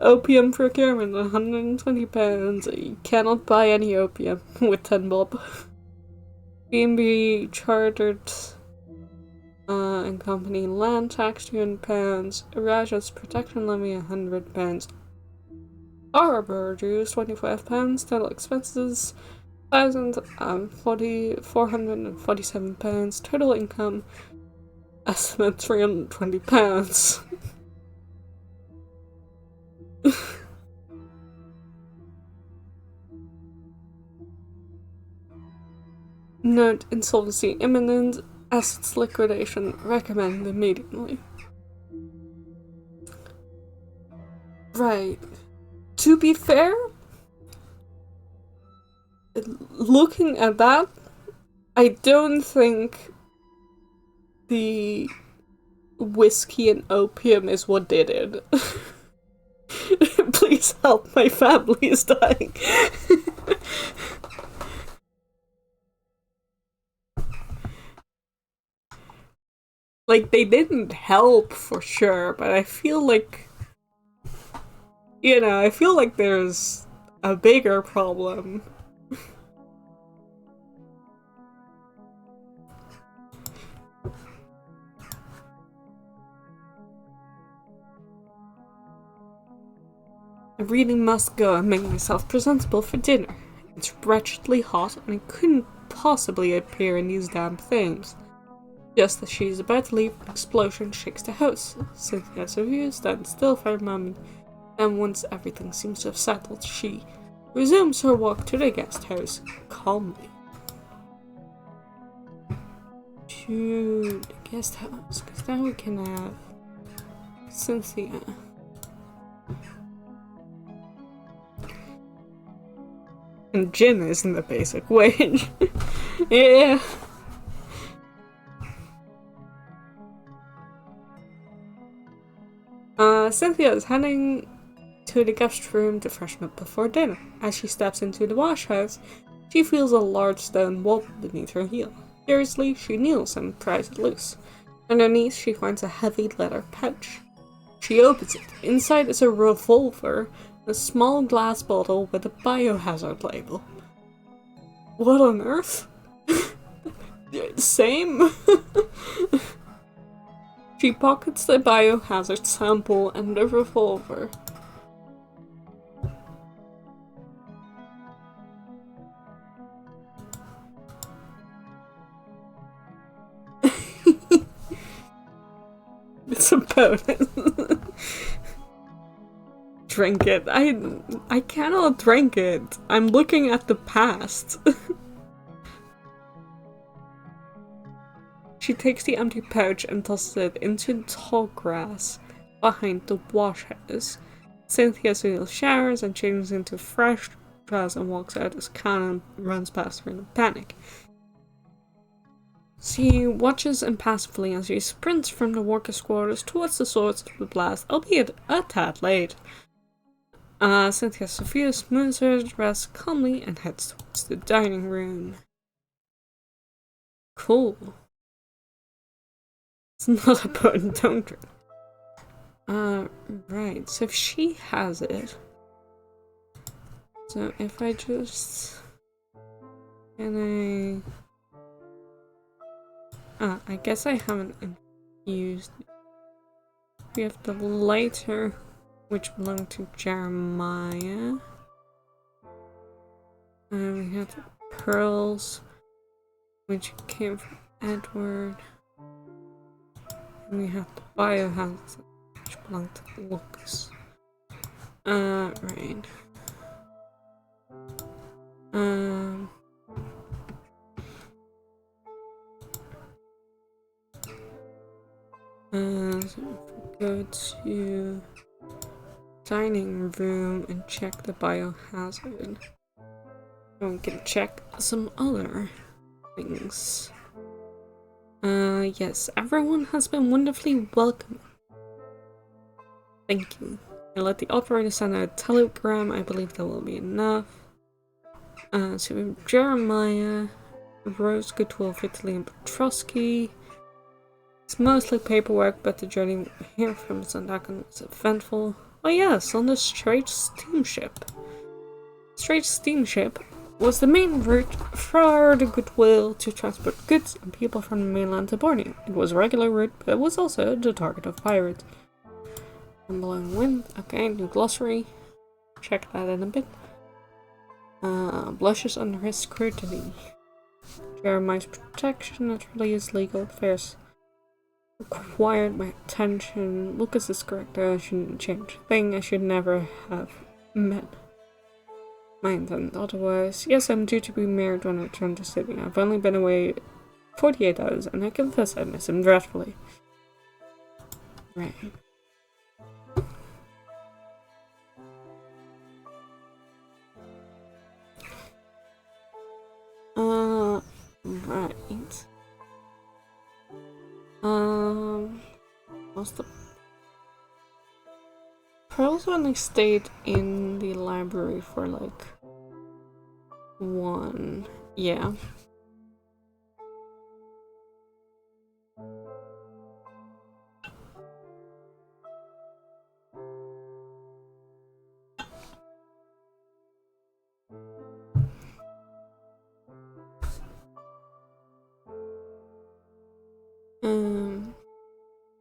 Opium procurement, £120. You cannot buy any opium with 10 bob. B&B chartered and company land tax, £200. Raja's protection levy, £100. Arbor dues, £25. Total expenses, £447. Total income, estimate £320. Note, insolvency imminent, assets liquidation, recommend immediately. Right. To be fair, looking at that, I don't think the whiskey and opium is what did it. Please help, my family is dying. Like, they didn't help for sure, but I feel like, I feel like there's a bigger problem. I really must go and make myself presentable for dinner. It's wretchedly hot, and I couldn't possibly appear in these damn things. Just as she's about to leave, an explosion shakes the house. Cynthia's review stands still for a moment, and once everything seems to have settled, she resumes her walk to the guest house, calmly. To the guest house, because now we can have Cynthia. And gin isn't the basic wage. Yeah. Cynthia is heading to the guest room to freshen up before dinner. As she steps into the wash house, she feels a large stone wall beneath her heel. Curiously, she kneels and pries it loose. Underneath, she finds a heavy leather pouch. She opens it. Inside is a revolver, a small glass bottle with a biohazard label. What on earth? Same? She pockets the biohazard sample and the revolver. It's a bonus. Drink it. I cannot drink it. I'm looking at the past. She takes the empty pouch and tosses it into the tall grass behind the wash house. Cynthia soon showers and changes into fresh dress and walks out as Cannon runs past her in a panic. She watches impassively as she sprints from the workers' quarters towards the source of the blast, albeit a tad late. Cynthia Sophia smooths her dress calmly and heads towards the dining room. Cool. It's not a potent, don't drink. Right, so if she has it. So if I just... Can I guess I haven't infused. We have the lighter, which belonged to Jeremiah. And we have the pearls, which came from Edward. And we have the biohazard, which belonged to Lucas. Right. So if we go to dining room and check the biohazard, and we can check some other things. Yes, everyone has been wonderfully welcome. Thank you. I let the operator send out a telegram. I believe that will be enough. So we have Jeremiah, Rose, Goodwill, Vitaly, and Petrovsky. It's mostly paperwork, but the journey here from Sandakan was eventful. Oh yes, on the Strait Steamship. Strait Steamship was the main route for the Goodwill to transport goods and people from the mainland to Borneo. It was a regular route, but it was also the target of pirates. Blowing wind. Okay, new glossary. Check that in a bit. Blushes under his scrutiny. Jeremiah's protection naturally is legal affairs. Required my attention. Lucas is correct. I shouldn't change a thing. I should never have met my intent otherwise. Yes, I'm due to be married when I return to Sydney. I've only been away 48 hours, and I confess I miss him dreadfully. Right. Right. What's the pearls only stayed in the library for like one. Yeah.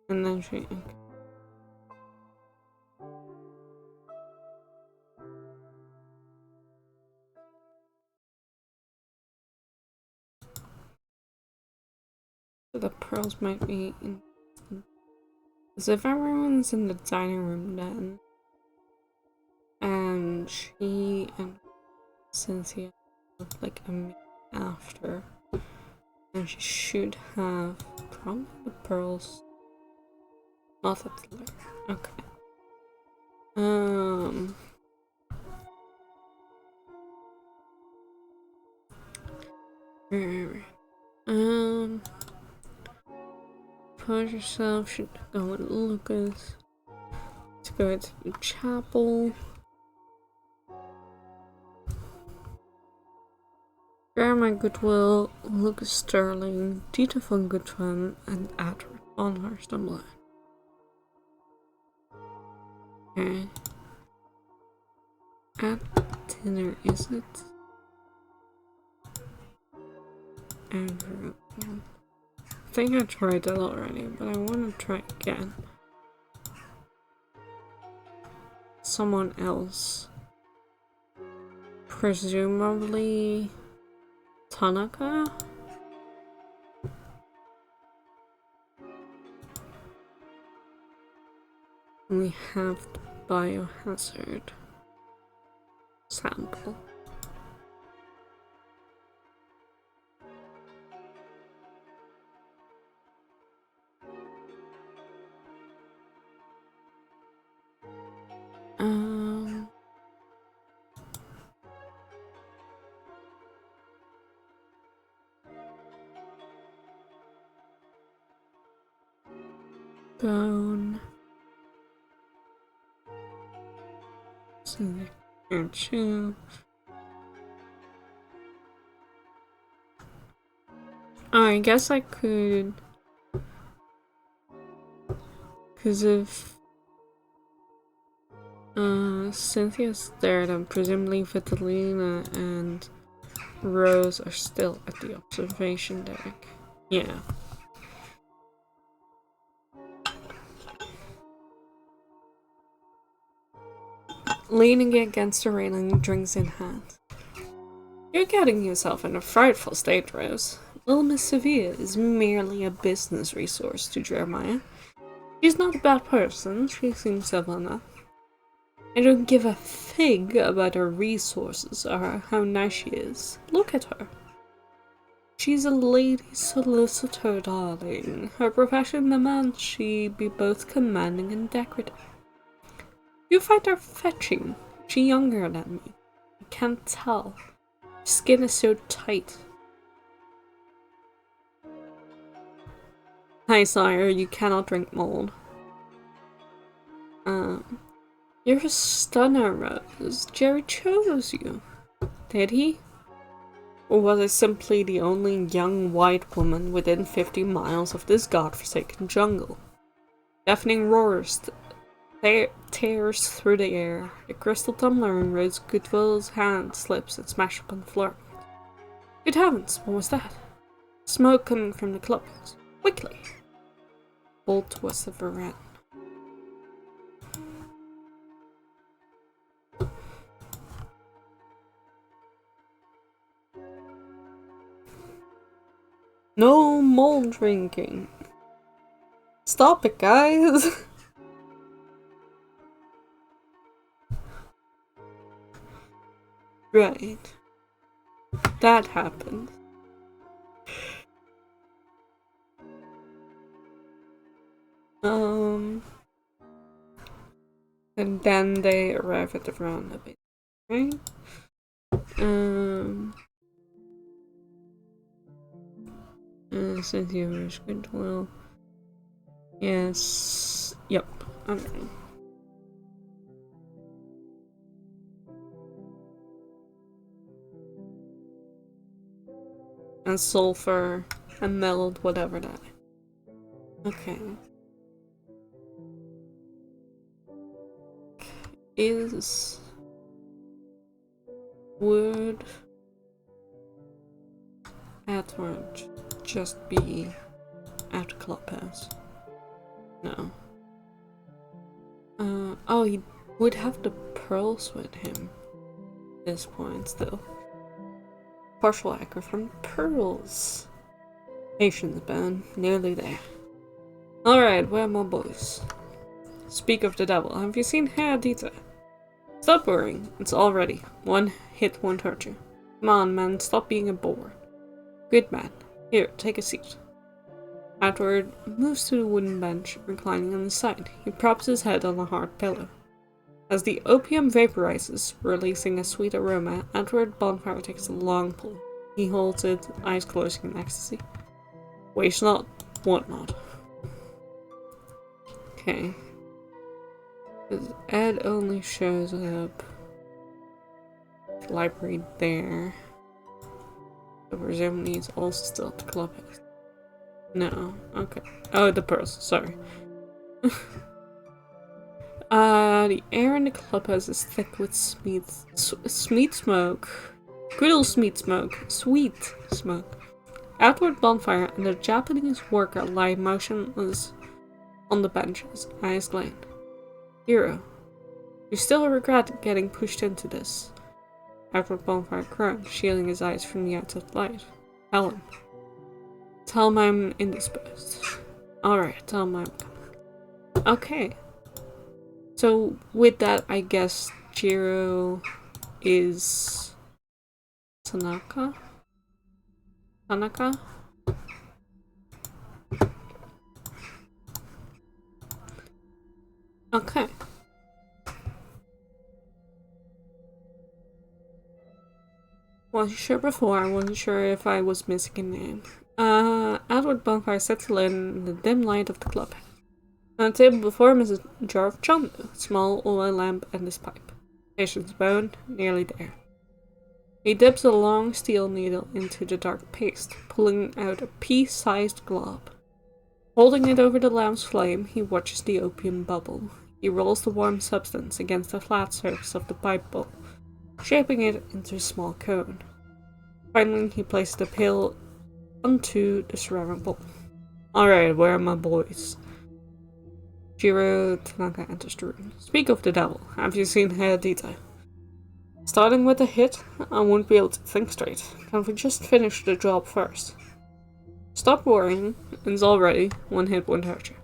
And then she. Okay. So the pearls might be in. Because if everyone's in the dining room then, and she and Cynthia have like a meet after, and she should have probably the pearls. Not at the later. Okay. Put yourself should go with Lucas. To go to the chapel. Jeremiah Goodwill, Lucas Sterling, Dita von Goodwin, and Edward von Hurstonblood. Okay. At dinner, is it? Everyone. I think I tried that already, but I want to try again. Someone else. Presumably Tanaka? We have the biohazard sample. Bone. Signature. I guess I could Because if Cynthia's there, then presumably Vitalina and Rose are still at the observation deck. Yeah. Leaning against the railing, drinks in hand. You're getting yourself in a frightful state, Rose. Little Miss Sevilla is merely a business resource to Jeremiah. She's not a bad person, she seems civil enough. I don't give a fig about her resources or how nice she is. Look at her. She's a lady solicitor, darling. Her profession demands she be both commanding and decorative. You find her fetching. She's younger than me. I can't tell. Her skin is so tight. Hi, sire. You cannot drink mold. You're a stunner, Rose. Jerry chose you. Did he? Or was I simply the only young white woman within 50 miles of this godforsaken jungle? Deafening roars tears through the air. The crystal tumbler in Rose Goodwill's hand slips and smashes upon the floor. Good heavens, what was that? Smoke coming from the clubhouse. Quickly! Bolt towards the veranda. No mold drinking. Stop it, guys. Right. That happened. And then they arrive at the veranda, right? Cynthia was good. Well, yes. Yep. Okay. And sulfur and meld, whatever that. Okay. Would Edward just be at the clubhouse? No. Oh, he would have the pearls with him at this point still. Partial echo from pearls. Patience, Ben. Nearly there. Alright, where are my boys? Speak of the devil, have you seen Hadita? Stop worrying, it's all ready. One hit won't hurt you. Come on, man, stop being a bore. Good man. Here, take a seat. Edward moves to the wooden bench, reclining on his side. He props his head on a hard pillow. As the opium vaporizes, releasing a sweet aroma, Edward Bonfire takes a long pull. He holds it, eyes closing in ecstasy. Waste not, want not. Okay. Because Ed only shows up. Library there. So presumably he's also still at the clubhouse. No, okay. Oh, the pearls, sorry. The air in the clubhouse is thick with smeat smoke. Good old smeat smoke. Sweet smoke. Outward Bonfire and a Japanese worker lie motionless on the benches, eyes glint. Hero, you still regret getting pushed into this? Outward Bonfire groaned, shielding his eyes from the outside light. Helen. Tell him I'm indisposed. Alright, tell him I'm coming. Okay. So, with that, I guess Jiro is Tanaka? Tanaka? Okay. Wasn't sure before, I wasn't sure if I was missing a name. Outward Bonfire settled in the dim light of the club. On the table before him is a jar of chandu, a small oil lamp, and his pipe. Patience bone, nearly there. He dips a long steel needle into the dark paste, pulling out a pea-sized glob. Holding it over the lamp's flame, he watches the opium bubble. He rolls the warm substance against the flat surface of the pipe bowl, shaping it into a small cone. Finally, he places the pill onto the ceramic bowl. Alright, where are my boys? Jiro Tanaka enters the room. Speak of the devil. Have you seen Hayadita? Starting with a hit, I won't be able to think straight. Can we just finish the job first? Stop worrying, it's already one hit won't hurt you.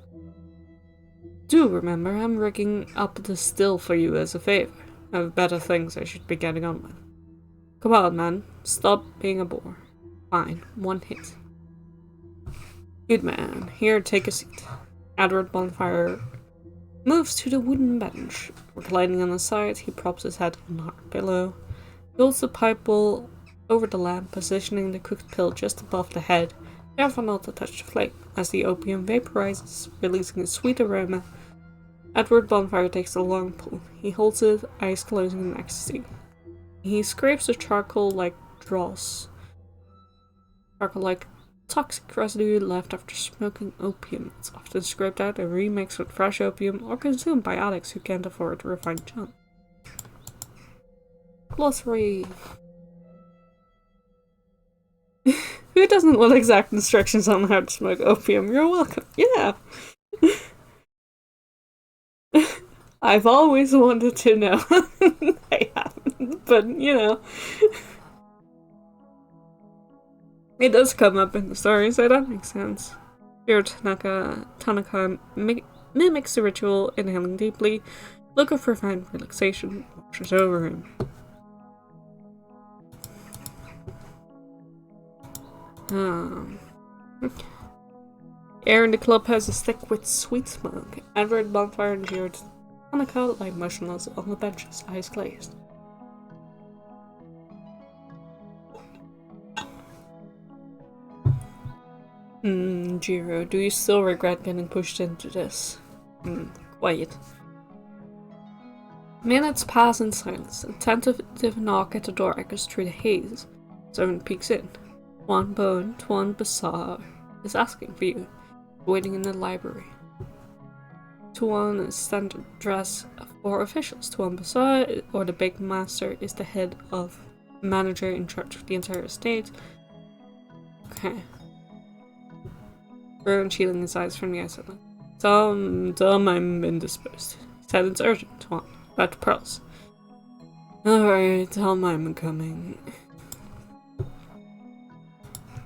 Do remember, I'm rigging up the still for you as a favor. I have better things I should be getting on with. Come on, man. Stop being a bore. Fine, one hit. Good man. Here, take a seat. Edward Bonfire moves to the wooden bench. Reclining on the side, he props his head on the hard pillow, holds the pipe bowl over the lamp, positioning the cooked pill just above the head, careful not to touch the flame. As the opium vaporizes, releasing a sweet aroma, Edward Bonfire takes a long pull. He holds it, eyes closing in ecstasy. He scrapes the charcoal-like toxic residue left after smoking opium. It's often scraped out and remixed with fresh opium or consumed by addicts who can't afford refined junk. Glossary. Who doesn't want exact instructions on how to smoke opium? You're welcome. Yeah. I've always wanted to know. I haven't, but you know. It does come up in the story, so that makes sense. Here, Tanaka mimics the ritual, inhaling deeply, looking for fine relaxation, washes over him. Air in the clubhouse is thick with sweet smoke. Edward, Bonfire, and Jared Tanaka lie motionless on the benches, eyes glazed. Jiro, do you still regret getting pushed into this? Quiet. Minutes pass in silence. A tentative knock at the door echoes through the haze. Someone peeks in. Tuan Basar is asking for you, waiting in the library. Tuan is standard dress for officials. Tuan Basar, or the Big Master, is the head of manager in charge of the entire estate. Okay. Rowan shielding his eyes from the outside. Tell him I'm indisposed. He said it's urgent, Tuan. About the pearls. Alright, tell him I'm coming.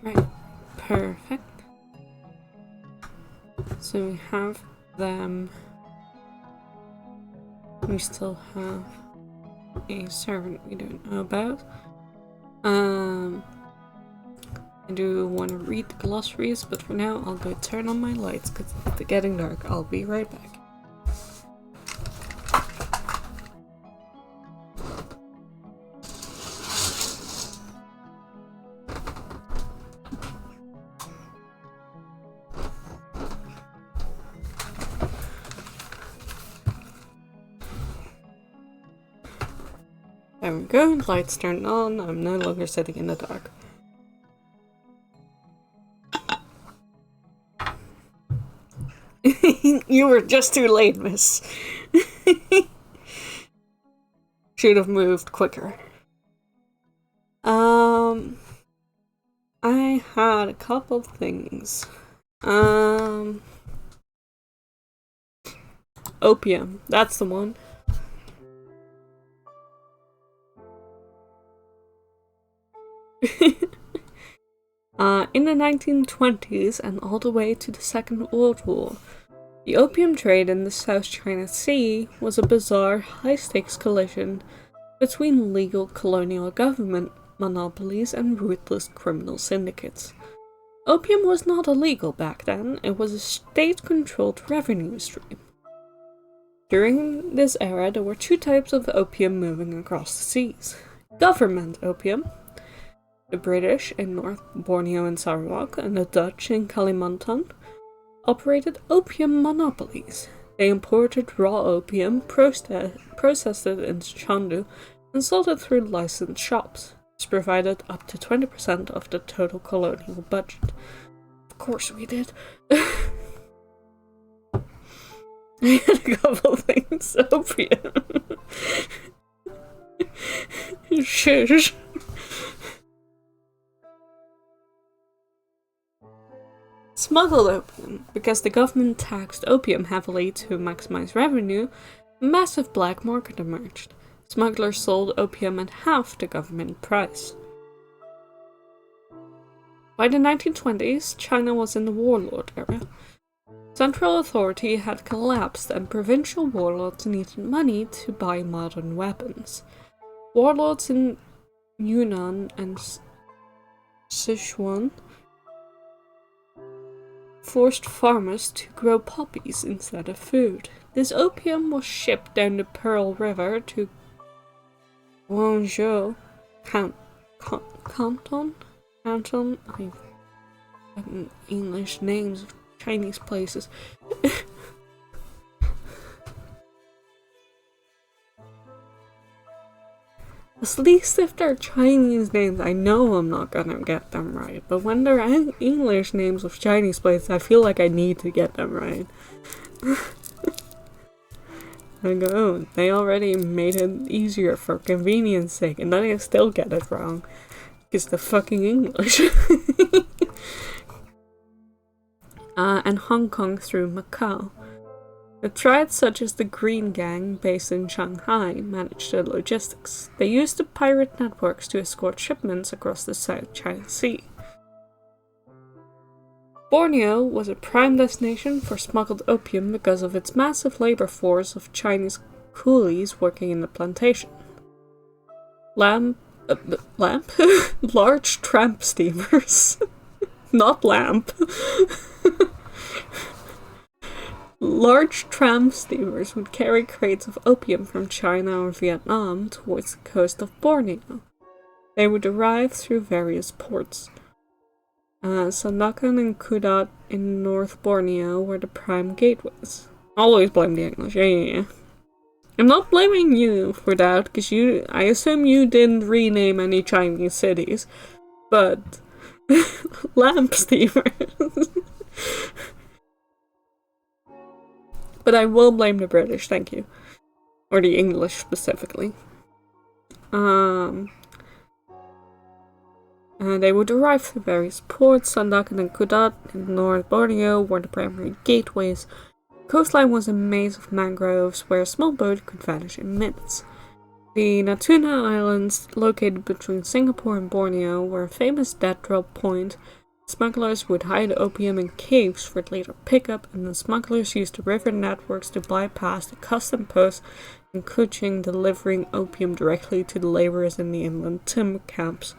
Right. Perfect. So we have them. We still have a servant we don't know about. I do want to read the glossaries, but for now I'll go turn on my lights because it's getting dark. I'll be right back. There we go, lights turned on, I'm no longer sitting in the dark. You were just too late, miss. Should have moved quicker. I had a couple of things. Opium, that's the one. In the 1920s and all the way to the Second World War, the opium trade in the South China Sea was a bizarre, high-stakes collision between legal colonial government monopolies and ruthless criminal syndicates. Opium was not illegal back then, it was a state-controlled revenue stream. During this era, there were two types of opium moving across the seas. Government opium, the British in North Borneo and Sarawak, and the Dutch in Kalimantan, operated opium monopolies. They imported raw opium, processed it into chandu, and sold it through licensed shops. This provided up to 20% of the total colonial budget. Of course we did. I had a couple things. Opium. Shush. Smuggled opium. Because the government taxed opium heavily to maximize revenue, a massive black market emerged. Smugglers sold opium at half the government price. By the 1920s, China was in the warlord era. Central authority had collapsed and provincial warlords needed money to buy modern weapons. Warlords in Yunnan and Sichuan forced farmers to grow poppies instead of food. This opium was shipped down the Pearl River to Guangzhou, Canton. English names of Chinese places. At least if they're Chinese names, I know I'm not gonna get them right. But when they're English names of Chinese places, I feel like I need to get them right. I go, oh, they already made it easier for convenience sake, and then I still get it wrong. Because they're fucking English. And Hong Kong through Macau. The tribes such as the Green Gang, based in Shanghai, managed the logistics. They used the pirate networks to escort shipments across the South China Sea. Borneo was a prime destination for smuggled opium because of its massive labor force of Chinese coolies working in the plantation. Large tramp steamers. Not lamp. Large tram steamers would carry crates of opium from China or Vietnam towards the coast of Borneo. They would arrive through various ports. Sandakan and Kudat in North Borneo were the prime gateways. Always blame the English, yeah. I'm not blaming you for that, because I assume you didn't rename any Chinese cities, but lamp steamers. But I will blame the British, thank you. Or the English specifically. They would arrive through various ports. Sandakan and Kudat in North Borneo were the primary gateways. The coastline was a maze of mangroves where a small boat could vanish in minutes. The Natuna Islands, located between Singapore and Borneo, were a famous dead drop point. Smugglers would hide opium in caves for later pickup, and the smugglers used the river networks to bypass the custom posts in Kuching, delivering opium directly to the laborers in the inland timber camps.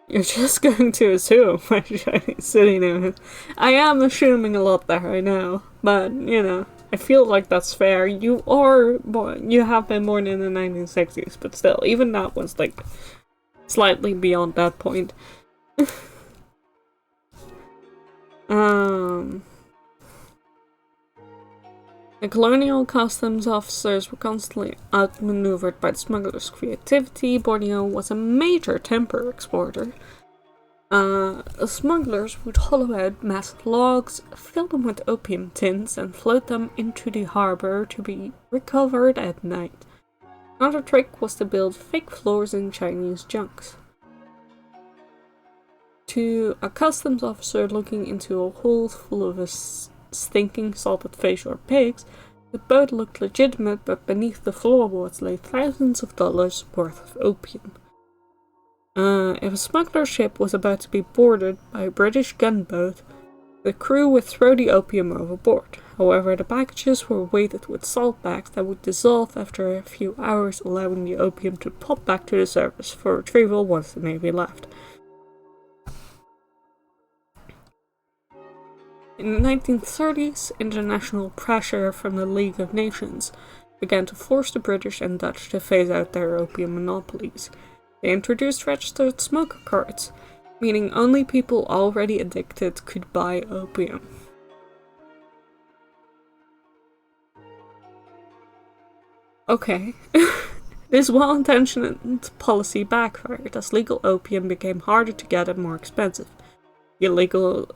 You're just going to assume my Chinese city name is. I am assuming a lot there, I know, but I feel like that's fair. You have been born in the 1960s, but still, even that was like slightly beyond that point. The colonial customs officers were constantly outmaneuvered by the smugglers' creativity. Borneo was a major timber exporter. The smugglers would hollow out massive logs, fill them with opium tins, and float them into the harbor to be recovered at night. Another trick was to build fake floors in Chinese junks. To a customs officer looking into a hole full of stinking salted fish or pigs, the boat looked legitimate, but beneath the floorboards lay thousands of dollars worth of opium. If a smuggler ship was about to be boarded by a British gunboat, the crew would throw the opium overboard. However, the packages were weighted with salt bags that would dissolve after a few hours, allowing the opium to pop back to the surface for retrieval once the Navy left. In the 1930s, international pressure from the League of Nations began to force the British and Dutch to phase out their opium monopolies. They introduced registered smoker cards, meaning only people already addicted could buy opium. Okay. This well-intentioned policy backfired as legal opium became harder to get and more expensive. The illegal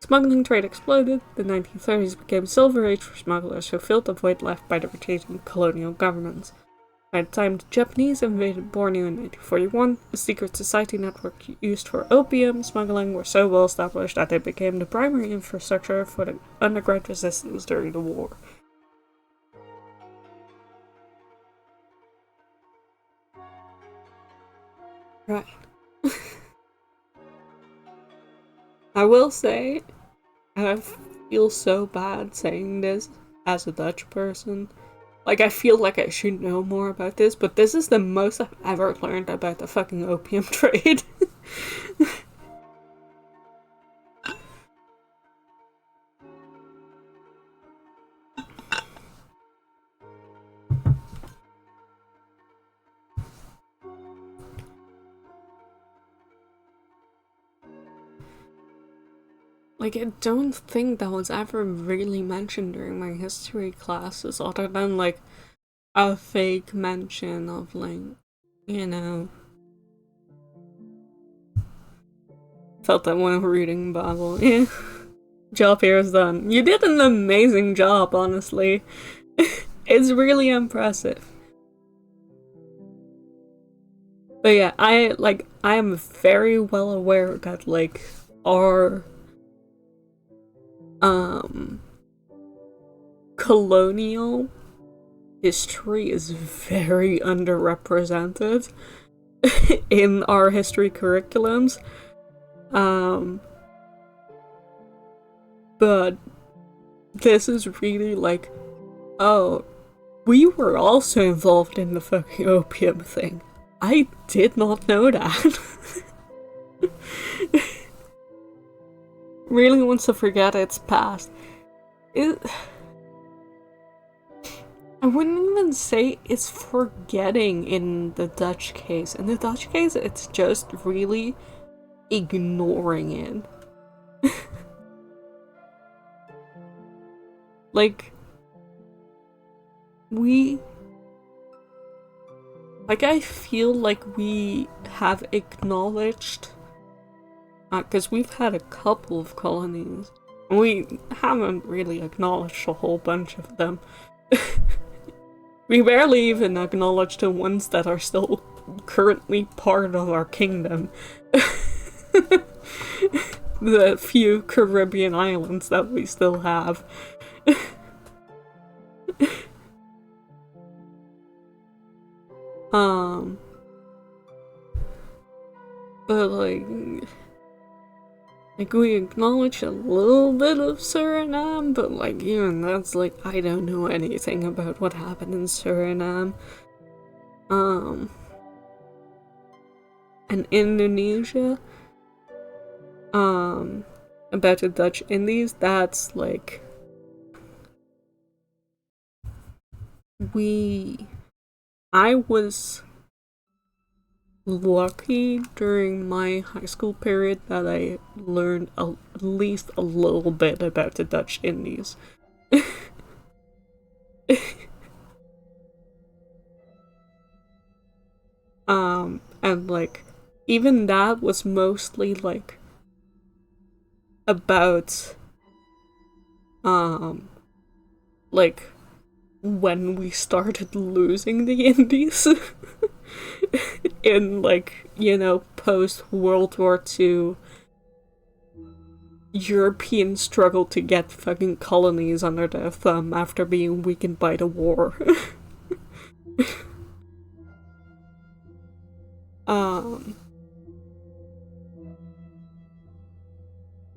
smuggling trade exploded. The 1930s became Silver Age for smugglers who filled the void left by the retreating colonial governments. By the time the Japanese invaded Borneo in 1941, a secret society network used for opium smuggling were so well established that they became the primary infrastructure for the underground resistance during the war. Right. I will say, and I feel so bad saying this as a Dutch person, like, I feel like I should know more about this, but this is the most I've ever learned about the fucking opium trade. Like, I don't think that was ever really mentioned during my history classes, other than, like, a fake mention of, like, you know... Felt that when reading Bible. Yeah. Job here is done. You did an amazing job, honestly. It's really impressive. But yeah, I am very well aware that, like, our colonial history is very underrepresented in our history curriculums. But this is really like, oh, we were also involved in the fucking opium thing. I did not know that. Really wants to forget its past. I wouldn't even say it's forgetting in the Dutch case. In the Dutch case, it's just really ignoring it. Like, I feel like we have acknowledged, because we've had a couple of colonies, and we haven't really acknowledged a whole bunch of them. We barely even acknowledge the ones that are still currently part of our kingdom. The few Caribbean islands that we still have. But like we acknowledge a little bit of Suriname, but like even that's like, I don't know anything about what happened in Suriname. And Indonesia, about the Dutch Indies, that's like, I was lucky during my high school period that I learned at least a little bit about the Dutch Indies. And like, even that was mostly like about like when we started losing the Indies in, like, you know, post World War II European struggle to get fucking colonies under their thumb after being weakened by the war.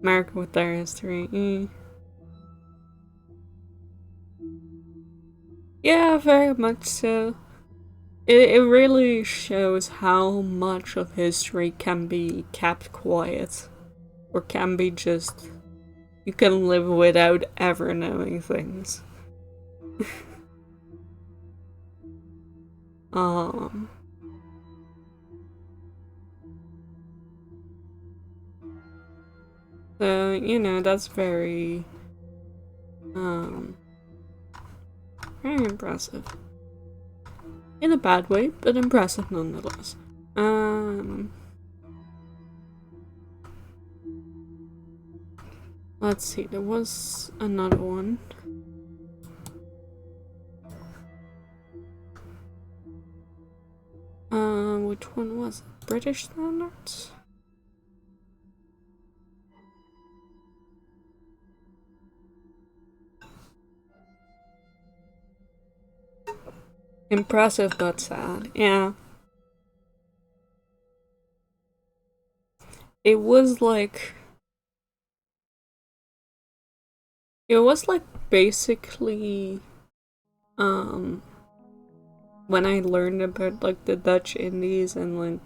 America with their history. Yeah, very much so. It really shows how much of history can be kept quiet. Or can be just... You can live without ever knowing things. So, you know, that's very impressive. In a bad way, but impressive nonetheless. Let's see, there was another one. Which one was it? British standards? Impressive but sad, yeah. It was like basically when I learned about like the Dutch Indies and like,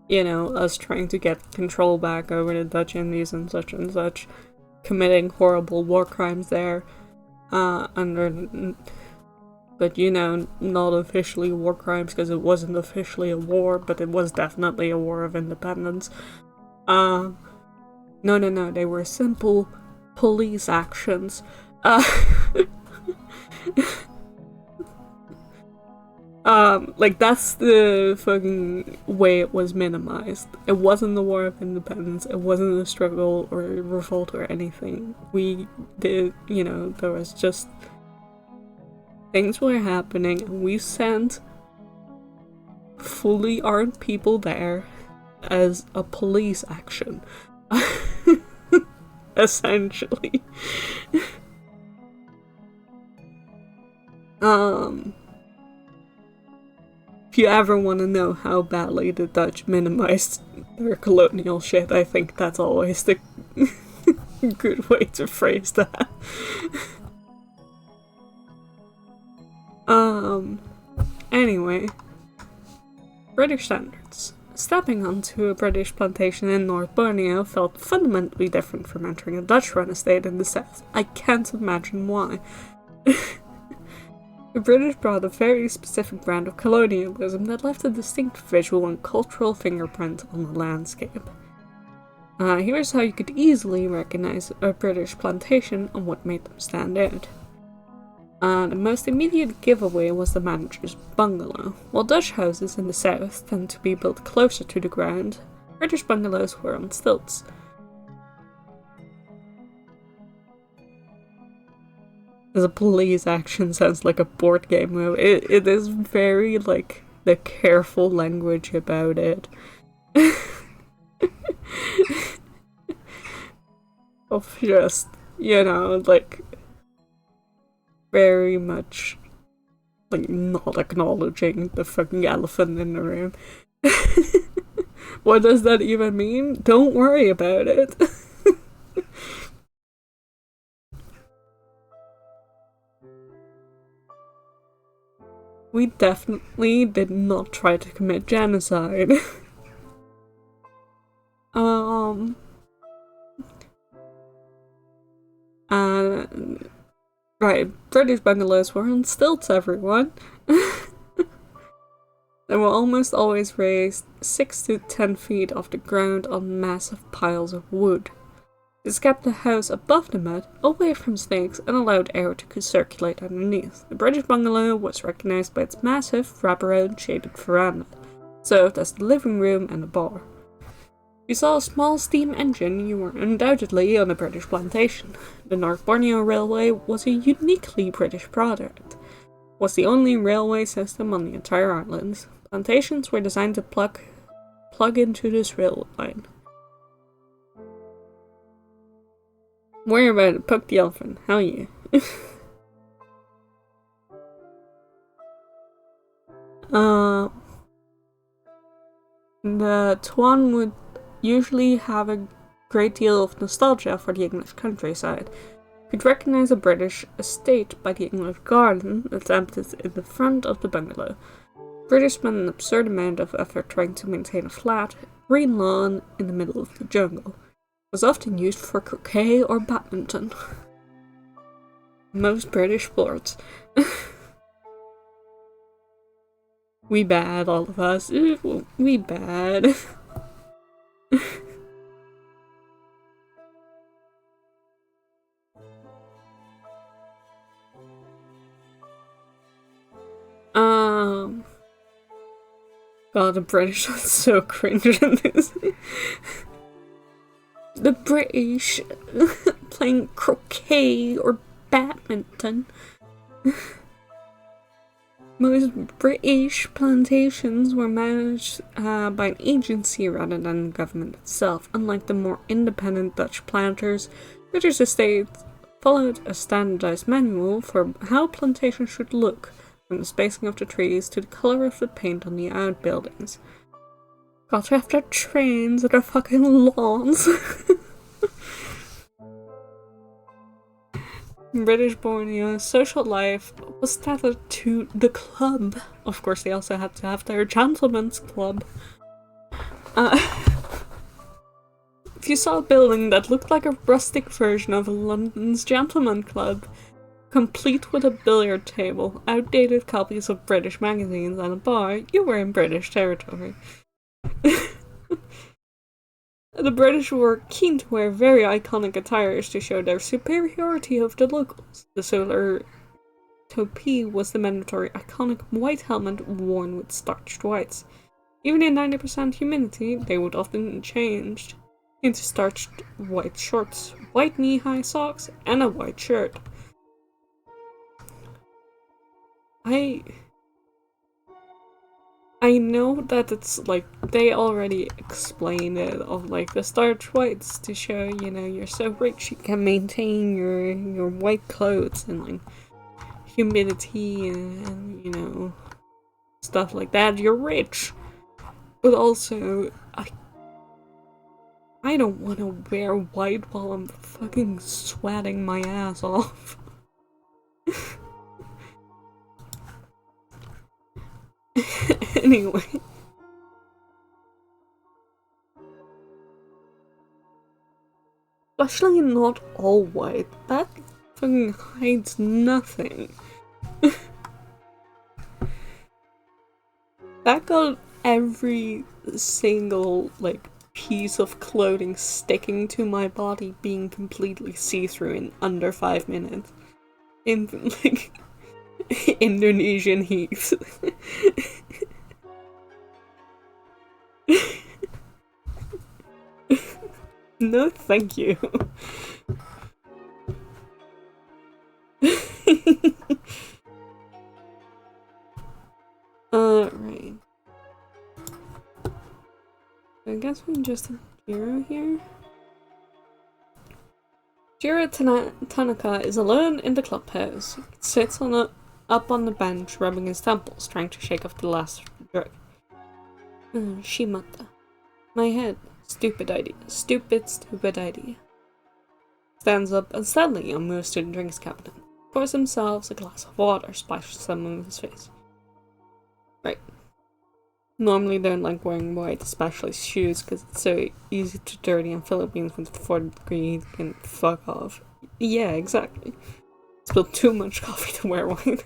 you know, us trying to get control back over the Dutch Indies and such, committing horrible war crimes there, under, but you know, not officially war crimes because it wasn't officially a war, but it was definitely a war of independence. No, they were simple police actions. Like that's the fucking way it was minimized. It wasn't the War of Independence, it wasn't a struggle or a revolt or anything. We did, you know, there was just things were happening and we sent fully armed people there as a police action. Essentially. If you ever want to know how badly the Dutch minimized their colonial shit, I think that's always the good way to phrase that. Anyway. British standards. Stepping onto a British plantation in North Borneo felt fundamentally different from entering a Dutch-run estate in the south. I can't imagine why. The British brought a very specific brand of colonialism that left a distinct visual and cultural fingerprint on the landscape. Here's how you could easily recognize a British plantation and what made them stand out. The most immediate giveaway was the manager's bungalow. While Dutch houses in the south tend to be built closer to the ground, British bungalows were on stilts. The police action sounds like a board game move. It is very, like, the careful language about it. Of just, you know, like, very much, like, not acknowledging the fucking elephant in the room. What does that even mean? Don't worry about it. We definitely did not try to commit genocide. Right, British bungalows were on stilts, everyone. They were almost always raised 6 to 10 feet off the ground on massive piles of wood. This kept the house above the mud, away from snakes, and allowed air to circulate underneath. The British bungalow was recognized by its massive, wraparound shaded veranda, served as the living room and a bar. If you saw a small steam engine, you were undoubtedly on a British plantation. The North Borneo Railway was a uniquely British product. It was the only railway system on the entire island. Plantations were designed to plug into this rail line. Worry about it, poke the elephant, hell yeah. The Tuan would usually have a great deal of nostalgia for the English countryside. You could recognize a British estate by the English garden that's emptied in the front of the bungalow. British spent an absurd amount of effort trying to maintain a flat, green lawn in the middle of the jungle. It was often used for croquet or badminton. Most British sports. We bad, all of us. We bad. God, the British are so cringe in this. The British. playing croquet or badminton. Most British plantations were managed by an agency rather than the government itself. Unlike the more independent Dutch planters, British estates followed a standardized manual for how plantations should look, from the spacing of the trees to the color of the paint on the outbuildings. Got to have their trains or their fucking lawns. In British Borneo, social life was tethered to the club. Of course, they also had to have their gentlemen's club. If you saw a building that looked like a rustic version of London's gentleman club, complete with a billiard table, outdated copies of British magazines, and a bar, you were in British territory. The British were keen to wear very iconic attires to show their superiority of the locals. The solar topi was the mandatory iconic white helmet worn with starched whites. Even in 90% humidity, they would often change into starched white shorts, white knee-high socks, and a white shirt. I know that it's like they already explained it of like the starch whites to show, you know, you're so rich you can maintain your white clothes and like humidity and you know stuff like that. You're rich, but also I don't want to wear white while I'm fucking sweating my ass off. Anyway. Especially not all white. That fucking hides nothing. That got every single, like, piece of clothing sticking to my body being completely see-through in under 5 minutes. In, like, Indonesian heat. No, thank you. Right. I guess we just have Jiro here. Jiro Tanaka is alone in the clubhouse. He sits up on the bench, rubbing his temples, trying to shake off the last drug. Shimata. My head. Stupid idea. Stupid idea. Stands up unsteadily and moves to the drinks cabinet. Pours himself a glass of water, splashes some on his face. Right. Normally don't like wearing white, especially shoes, because it's so easy to dirty in Philippines with 40 degrees and fuck off. Yeah, exactly. Spilled too much coffee to wear white.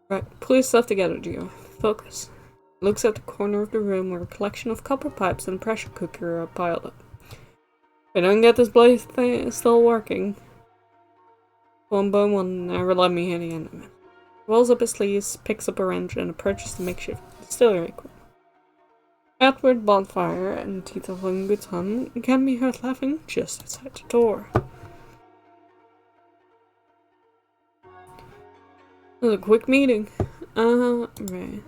Right, pull yourself together, Gio. Focus. Looks at the corner of the room where a collection of copper pipes and a pressure cooker are piled up. If I don't get this bloody thing still working, one by one, never let me hit the end of it. Rolls up his sleeves, picks up a wrench, and approaches the makeshift distillery equipment. Edward Bonfire and Tita von Gutan can be heard laughing just outside the door. It was a quick meeting. Right.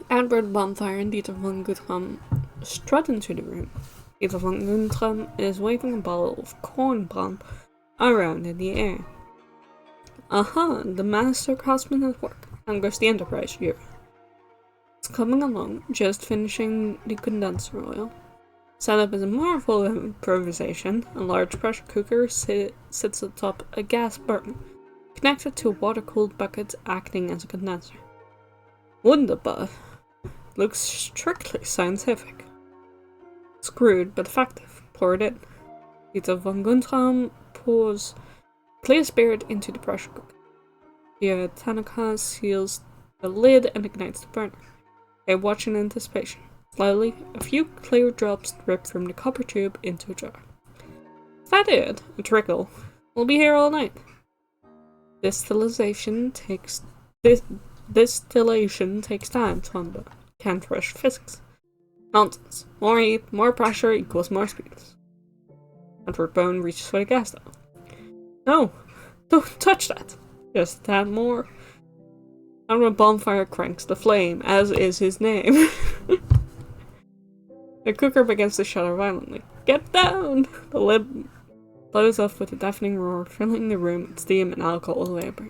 Edward Bonfire and Dieter von Guntram strut into the room. Dieter von Guntram is waving a bottle of cornbrand around in the air. Aha, the master craftsman at work. And goes the Enterprise here. It's coming along, just finishing the condenser oil. Setup is a marvel of improvisation. A large pressure cooker sits atop a gas burner, connected to a water-cooled bucket acting as a condenser. Wunderbar. Looks strictly scientific. It's crude but effective. Pour it in. Dieter von Guntram pours clear spirit into the pressure cooker. Via Tanaka seals the lid and ignites the burner. They watch in anticipation. Slowly, a few clear drops drip from the copper tube into a jar. that it? A trickle. We'll be here all night. Distillation takes time, Twamba. Can't rush physics. Nonsense. More heat, more pressure equals more speed. Edward Bone reaches for the gas now. No! Don't touch that! Just a tad more. Edward Bonfire cranks the flame, as is his name. The cooker begins to shudder violently. Get down! The lid blows off with a deafening roar, filling the room with steam and alcohol vapor.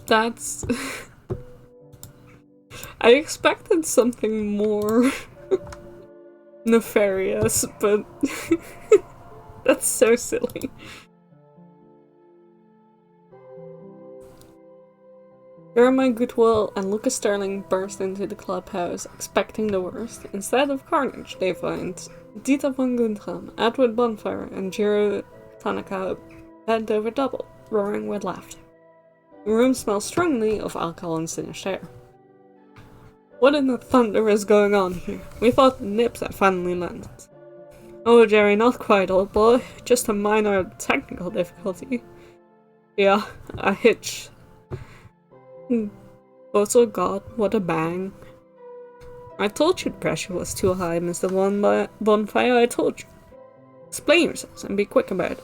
That's... I expected something more nefarious, but that's so silly. Jeremiah Goodwill and Lucas Sterling burst into the clubhouse, expecting the worst. Instead of carnage, they find Dita von Guntram, Edward Bonfire, and Jiro Tanaka bent over double, roaring with laughter. The room smells strongly of alcohol and sinister air. What in the thunder is going on here? We thought the nips had finally landed. Oh, Jerry, not quite, old boy. Just a minor technical difficulty. Yeah, a hitch. Also, God, what a bang. I told you the pressure was too high, Mr. Bonfire, I told you. Explain yourselves and be quick about it.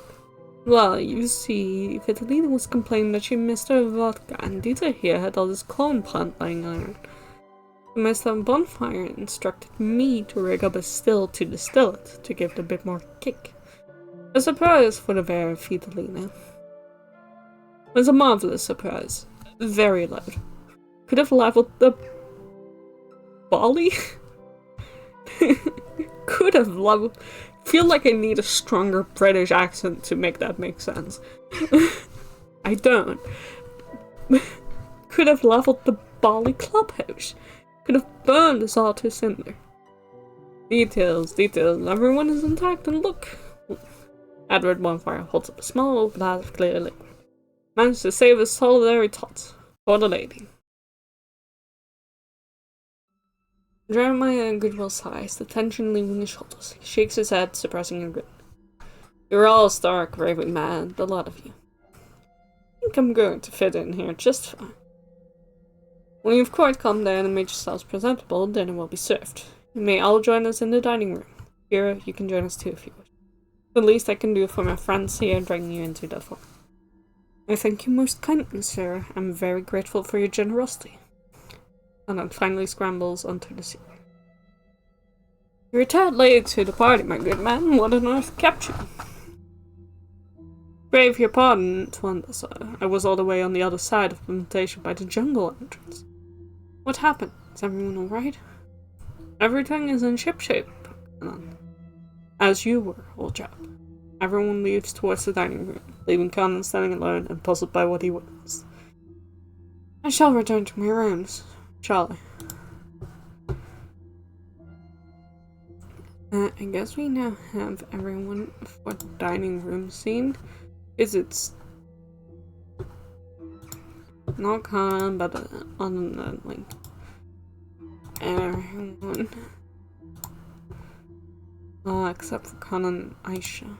Well, you see, Vitalina was complaining that she missed her vodka, and Dieter here had all this corn plant lying iron. Mr. Bonfire instructed me to rig up a still to distill it, to give it a bit more kick. A surprise for the fair Vitalina. It was a marvelous surprise. Very loud. Could have leveled the Bali? Could have leveled... Feel like I need a stronger British accent to make that make sense. I don't. Could have leveled the Bali clubhouse. Could have burned us all to cinder. Details. Everyone is intact, and look. Edward Bonfire holds up a small glass of clear liquid. Managed to save a solitary tot. For the lady. Jeremiah Goodwill sighs, the tension leaving his shoulders. He shakes his head, suppressing a grin. You're all stark, raving mad, the lot of you. I think I'm going to fit in here just fine. When you've quite calmed down and made yourselves presentable, dinner will be served. You may all join us in the dining room. Here, you can join us too if you wish. The least I can do for my friends here and bring you into that form. I thank you most kindly, sir. I'm very grateful for your generosity. And then finally scrambles onto the seat. You're a tad late to the party, my good man. What on earth kept you? Brave your pardon, Twanda, sir. I was all the way on the other side of the plantation by the jungle entrance. What happened? Is everyone alright? Everything is in shipshape, as you were, old chap. Everyone leaves towards the dining room, leaving Conan standing alone and puzzled by what he witnessed. I shall return to my rooms, shall I? I guess we now have everyone for the dining room scene. It's not Conan, but on the link. Everyone. Except for Conan and Aisha.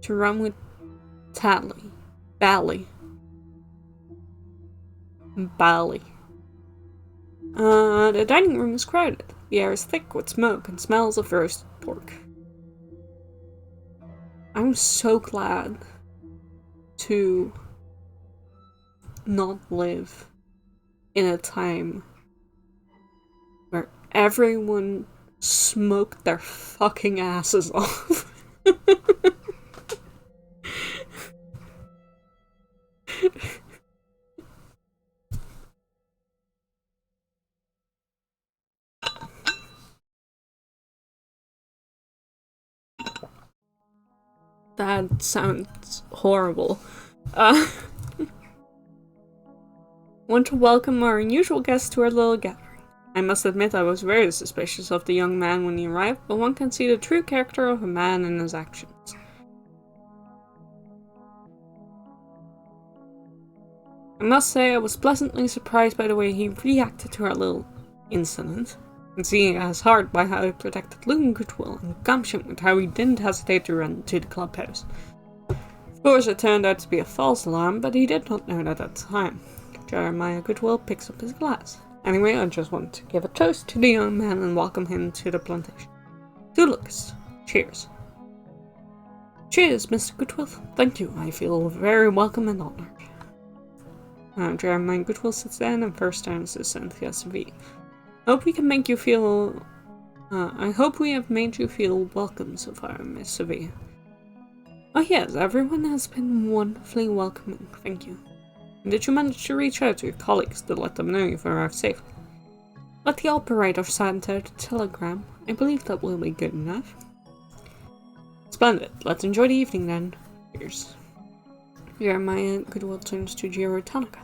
To run with Bally. The dining room is crowded. The air is thick with smoke and smells of roasted pork. I'm so glad to not live in a time where everyone smoked their fucking asses off. That sounds horrible. Want to welcome our unusual guest to our little gathering. I must admit I was very suspicious of the young man when he arrived, but one can see the true character of a man in his actions. must say I was pleasantly surprised by the way he reacted to our little incident, and seeing as hard by how he protected Luke and Goodwill, and gumption with how he didn't hesitate to run to the clubhouse. Of course, it turned out to be a false alarm, but he did not know that at the time. Jeremiah Goodwill picks up his glass. Anyway, I just want to give a toast to the young man and welcome him to the plantation. To Lucas. Cheers. Cheers, Mr. Goodwill. Thank you. I feel very welcome and honored. Jeremiah Goodwill sits down and first turns to Cynthia V. I hope we have made you feel welcome so far, Miss V. Oh yes, everyone has been wonderfully welcoming, thank you. And did you manage to reach out to your colleagues to let them know you've arrived safely? Let the operator send out a telegram. I believe that will be good enough. Splendid. Let's enjoy the evening then. Cheers. Jeremiah Goodwill turns to Jiro Tanaka.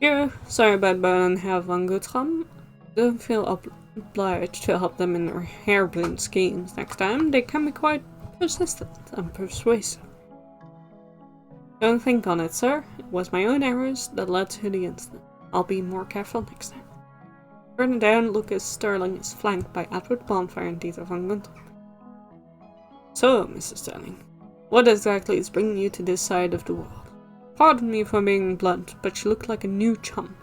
Jiro, sorry about Baron and Herr von Guthrum. Don't feel obliged to help them in their hair-blown schemes next time. They can be quite persistent and persuasive. Don't think on it, sir. It was my own errors that led to the incident. I'll be more careful next time. Further down, Lucas Sterling is flanked by Edward Bonfire and Dieter von Gunther. So, Mrs. Sterling, what exactly is bringing you to this side of the world? Pardon me for being blunt, but you look like a new chum,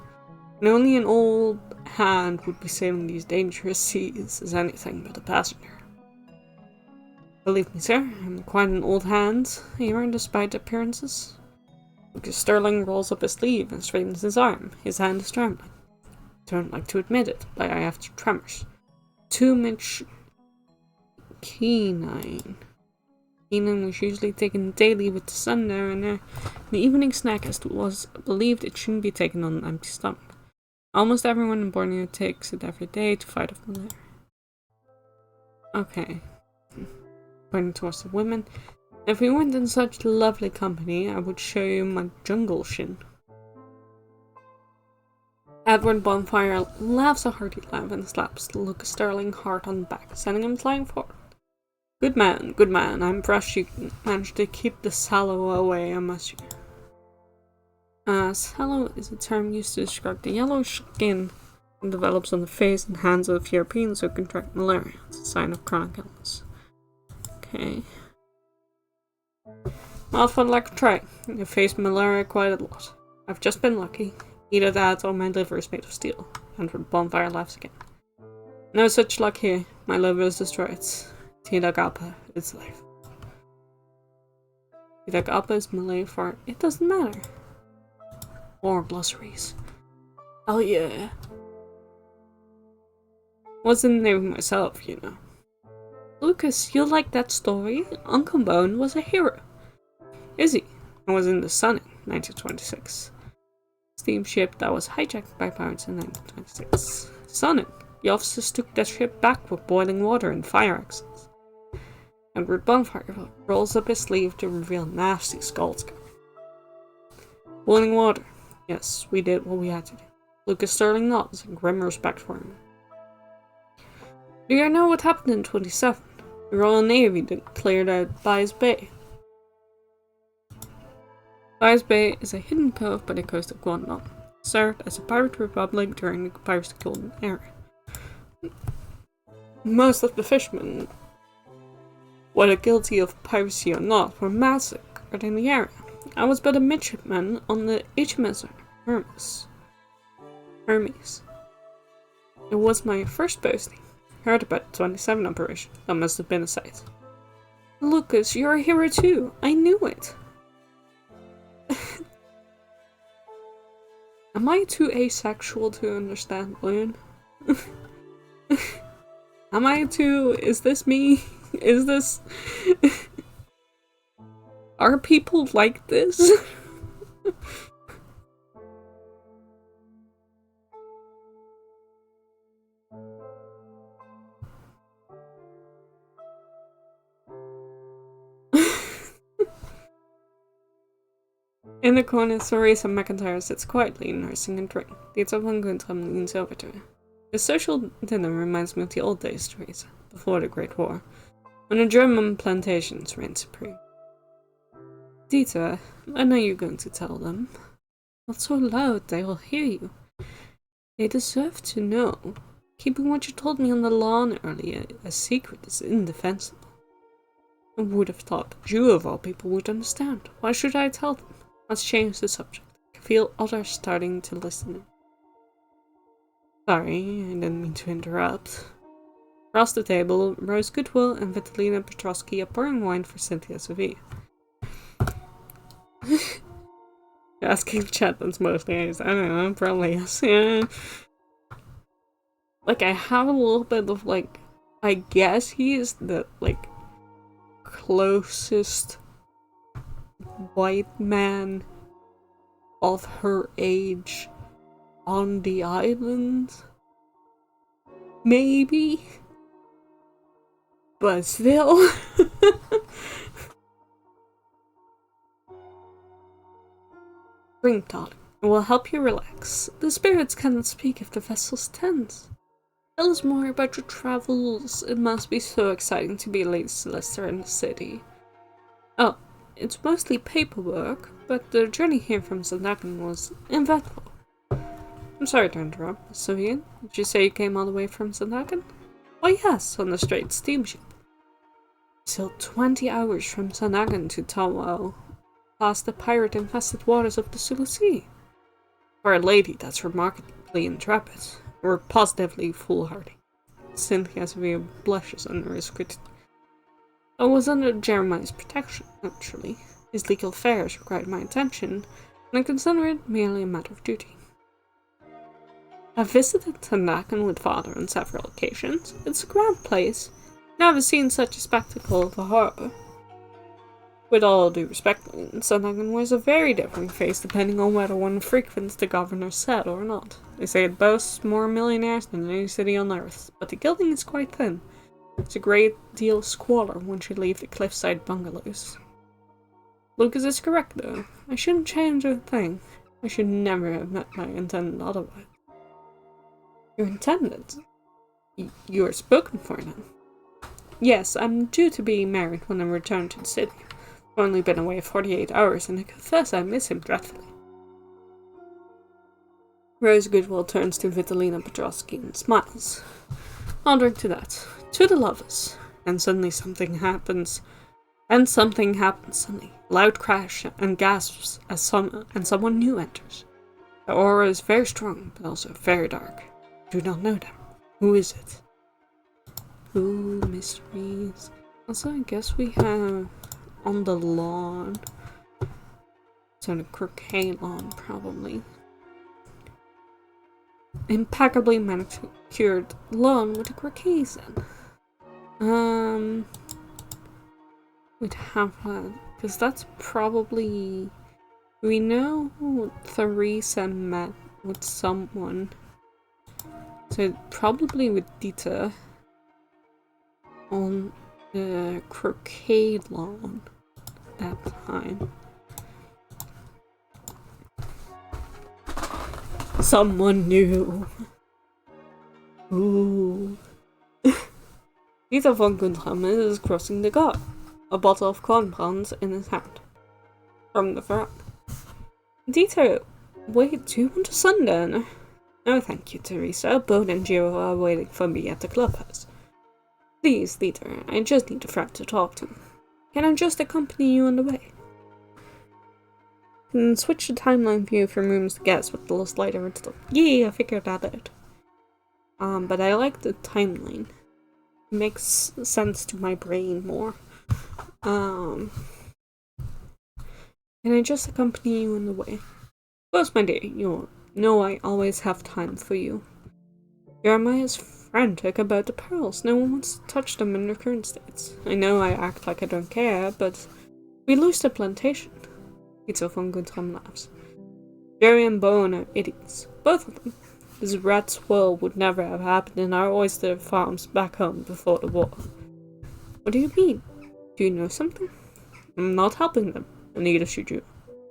and only an old hand would be sailing these dangerous seas as anything but a passenger. Believe me, sir, I'm quite an old hand, even despite appearances. Lucas Sterling rolls up his sleeve and straightens his arm. His hand is trembling. I don't like to admit it, but I have tremors. Too much quinine. Quinine was usually taken daily with the sun there and there. The evening snack, as it was believed, it shouldn't be taken on an empty stomach. Almost everyone in Borneo takes it every day to fight off malaria. Okay. Pointing towards the women. If we weren't in such lovely company, I would show you my jungle shin. Edward Bonfire laughs a hearty laugh and slaps Lucas Sterling hard on the back, sending him flying forward. Good man, good man. I'm impressed you managed to keep the sallow away, I must you. Sallow is a term used to describe the yellow skin that develops on the face and hands of Europeans who contract malaria. It's a sign of chronic illness. Okay. Well, for lack of trying, I've faced malaria quite a lot. I've just been lucky. Either that or my liver is made of steel. Edward Bonfire laughs again. No such luck here. My liver is destroyed. Tidagapa is life. Tidagapa is Malay for it doesn't matter. Or glossaries. Oh yeah. Wasn't naming myself, you know. Lucas, you like that story? Uncle Bone was a hero. Is he? I was in the Sun in 1926. Steamship that was hijacked by pirates in 1926. Sunning. The officers took that ship back with boiling water and fire axes. Edward Bonfire rolls up his sleeve to reveal nasty skull scar. Boiling water. Yes, we did what we had to do. Lucas Sterling nods in grim respect for him. Do you know what happened in 27? The Royal Navy declared out Baez Bay. Baez Bay is a hidden cove by the coast of Guangdong. It served as a pirate republic during the Pirates Golden Era. Most of the fishermen, whether guilty of piracy or not, were massacred in the area. I was but a midshipman on the HMS Hermes. It was my first posting. Heard about the 27 operation. That must have been a sight. Lucas, you're a hero too. I knew it. Am I too asexual to understand, Loon? Am I too... Is this me? Is this... Are people like this? In the corner, Theresa McIntyre sits quietly, nursing a drink. Dieter von Guntram leans over to her. The social dinner reminds me of the old days, Theresa, before the Great War, when the German plantations reigned supreme. Dieter, when are you going to tell them? Not so loud they will hear you. They deserve to know. Keeping what you told me on the lawn earlier a secret is indefensible. I would have thought that you of all people would understand. Why should I tell them? Let's change the subject. I can feel others starting to listen. Sorry, I didn't mean to interrupt. Across the table, Rose Goodwill and Vitalina Petrovsky are pouring wine for Cynthia Sophie. Asking Chetland's mostly, I don't know, probably yes. Yeah. Like, I have a little bit of, like, I guess he is the, like, closest white man of her age on the island. Maybe. But still. Drink, darling. It will help you relax. The spirits cannot speak if the vessel's tense. Tell us more about your travels. It must be so exciting to be Lady Celestia in the city. Oh, it's mostly paperwork, but the journey here from Zandakan was eventful. I'm sorry to interrupt, Miss Sophia. Did you say you came all the way from Zandakan? Why yes, on the straight steamship. Sailed 20 hours from Zandakan to Tawau, past the pirate-infested waters of the Sulu Sea. For a lady, that's remarkably intrepid, or positively foolhardy. Cynthia Sophia blushes under his critique. I was under Jeremiah's protection, naturally. His legal affairs required my attention, and I consider it merely a matter of duty. I've visited Zandakan with father on several occasions. It's a grand place. Never seen such a spectacle of a harbour. With all due respect, Zandakan wears a very different face depending on whether one frequents the governor's cell or not. They say it boasts more millionaires than any city on earth, but the gilding is quite thin. It's a great deal squalor once you leave the cliffside bungalows. Lucas is correct, though. I shouldn't change a thing. I should never have met my intended otherwise. Your intended? You're spoken for now. Yes, I'm due to be married when I return to the city. I've only been away 48 hours, and I confess I miss him dreadfully. Rose Goodwill turns to Vitalina Petrovsky and smiles. I'll drink to that. To the lovers. And suddenly something happens. And something happens suddenly. Loud crash and gasps as someone new enters. The aura is very strong, but also very dark. I do not know them. Who is it? Ooh, mysteries. Also, I guess we have on the lawn. It's on a croquet lawn, probably. Impeccably manicured lawn with a croquet in. We'd have that, because that's probably. We know Theresa met with someone. So probably with Dita on the croquet lawn that time. Someone new. Ooh. Dieter von Guntram is crossing the guard, a bottle of cornbrands in his hand. From the front. Dieter, wait, do you want a sundowner? No, thank you, Teresa. Bode and Giro are waiting for me at the clubhouse. Please, Dieter, I just need a friend to talk to. Can I just accompany you on the way? And switch the timeline view from rooms to guests with the slider and stuff. Yeah, I figured that out. But I like the timeline. It makes sense to my brain more. Can I just accompany you on the way? Of course, my dear, you know I always have time for you. Jeremiah's frantic about the pearls. No one wants to touch them in their current states. I know I act like I don't care, but we lose the plantation. Pizza von Guntram laughs. Jerry and Bowen are idiots. Both of them. This rat swirl would never have happened in our oyster farms back home before the war. What do you mean? Do you know something? I'm not helping them, and neither should you.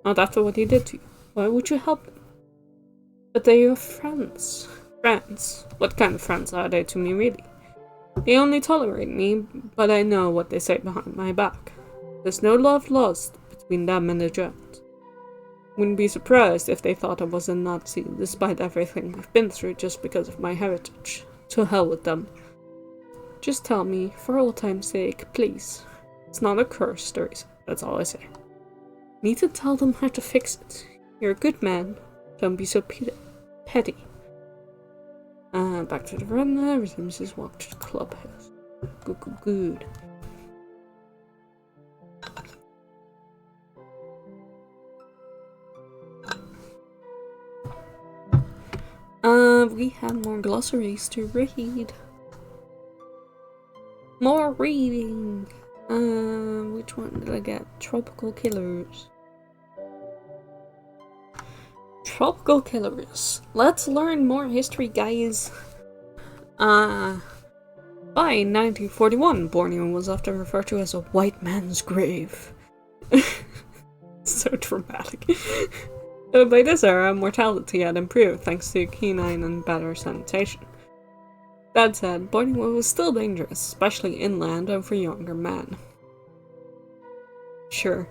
Not after what he did to you. Why would you help them? But they're your friends. Friends? What kind of friends are they to me, really? They only tolerate me, but I know what they say behind my back. There's no love lost between them and the Germans. Wouldn't be surprised if they thought I was a Nazi, despite everything we've been through just because of my heritage. To hell with them. Just tell me, for old time's sake, please. It's not a curse, Teresa. That's all I say. Need to tell them how to fix it. You're a good man. Don't be so petty. Back to the veranda, resumes his walk to the clubhouse. Good. We had more glossaries to read. More reading! Which one did I get? Tropical Killers. Tropical Killers. Let's learn more history, guys. By 1941, Borneo was often referred to as a white man's grave. So dramatic. By this era, mortality had improved thanks to quinine and better sanitation. That said, Borneo was still dangerous, especially inland and for younger men. Sure,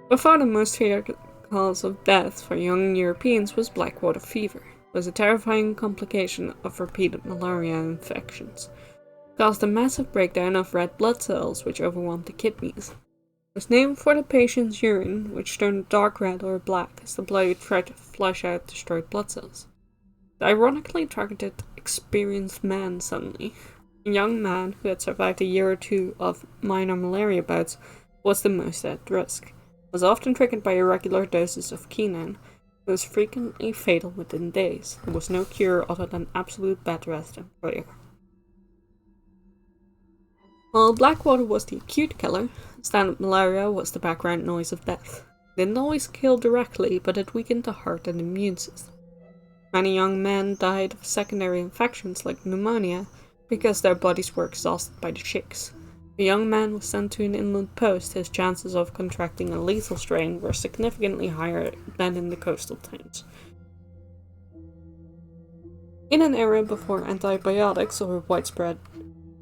by far the most feared cause of death for young Europeans was blackwater fever. It was a terrifying complication of repeated malaria infections. It caused a massive breakdown of red blood cells, which overwhelmed the kidneys. It was named for the patient's urine, which turned dark red or black as the blood tried to flush out destroyed blood cells. The ironically targeted experienced man suddenly. A young man who had survived a year or two of minor malaria bouts was the most at risk. Was often triggered by irregular doses of quinine. It was frequently fatal within days. There was no cure other than absolute bed rest and prayer. While blackwater was the acute killer, standard malaria was the background noise of death. It didn't always kill directly, but it weakened the heart and immune system. Many young men died of secondary infections like pneumonia because their bodies were exhausted by the shakes. If a young man was sent to an inland post, his chances of contracting a lethal strain were significantly higher than in the coastal towns. In an era before antibiotics or widespread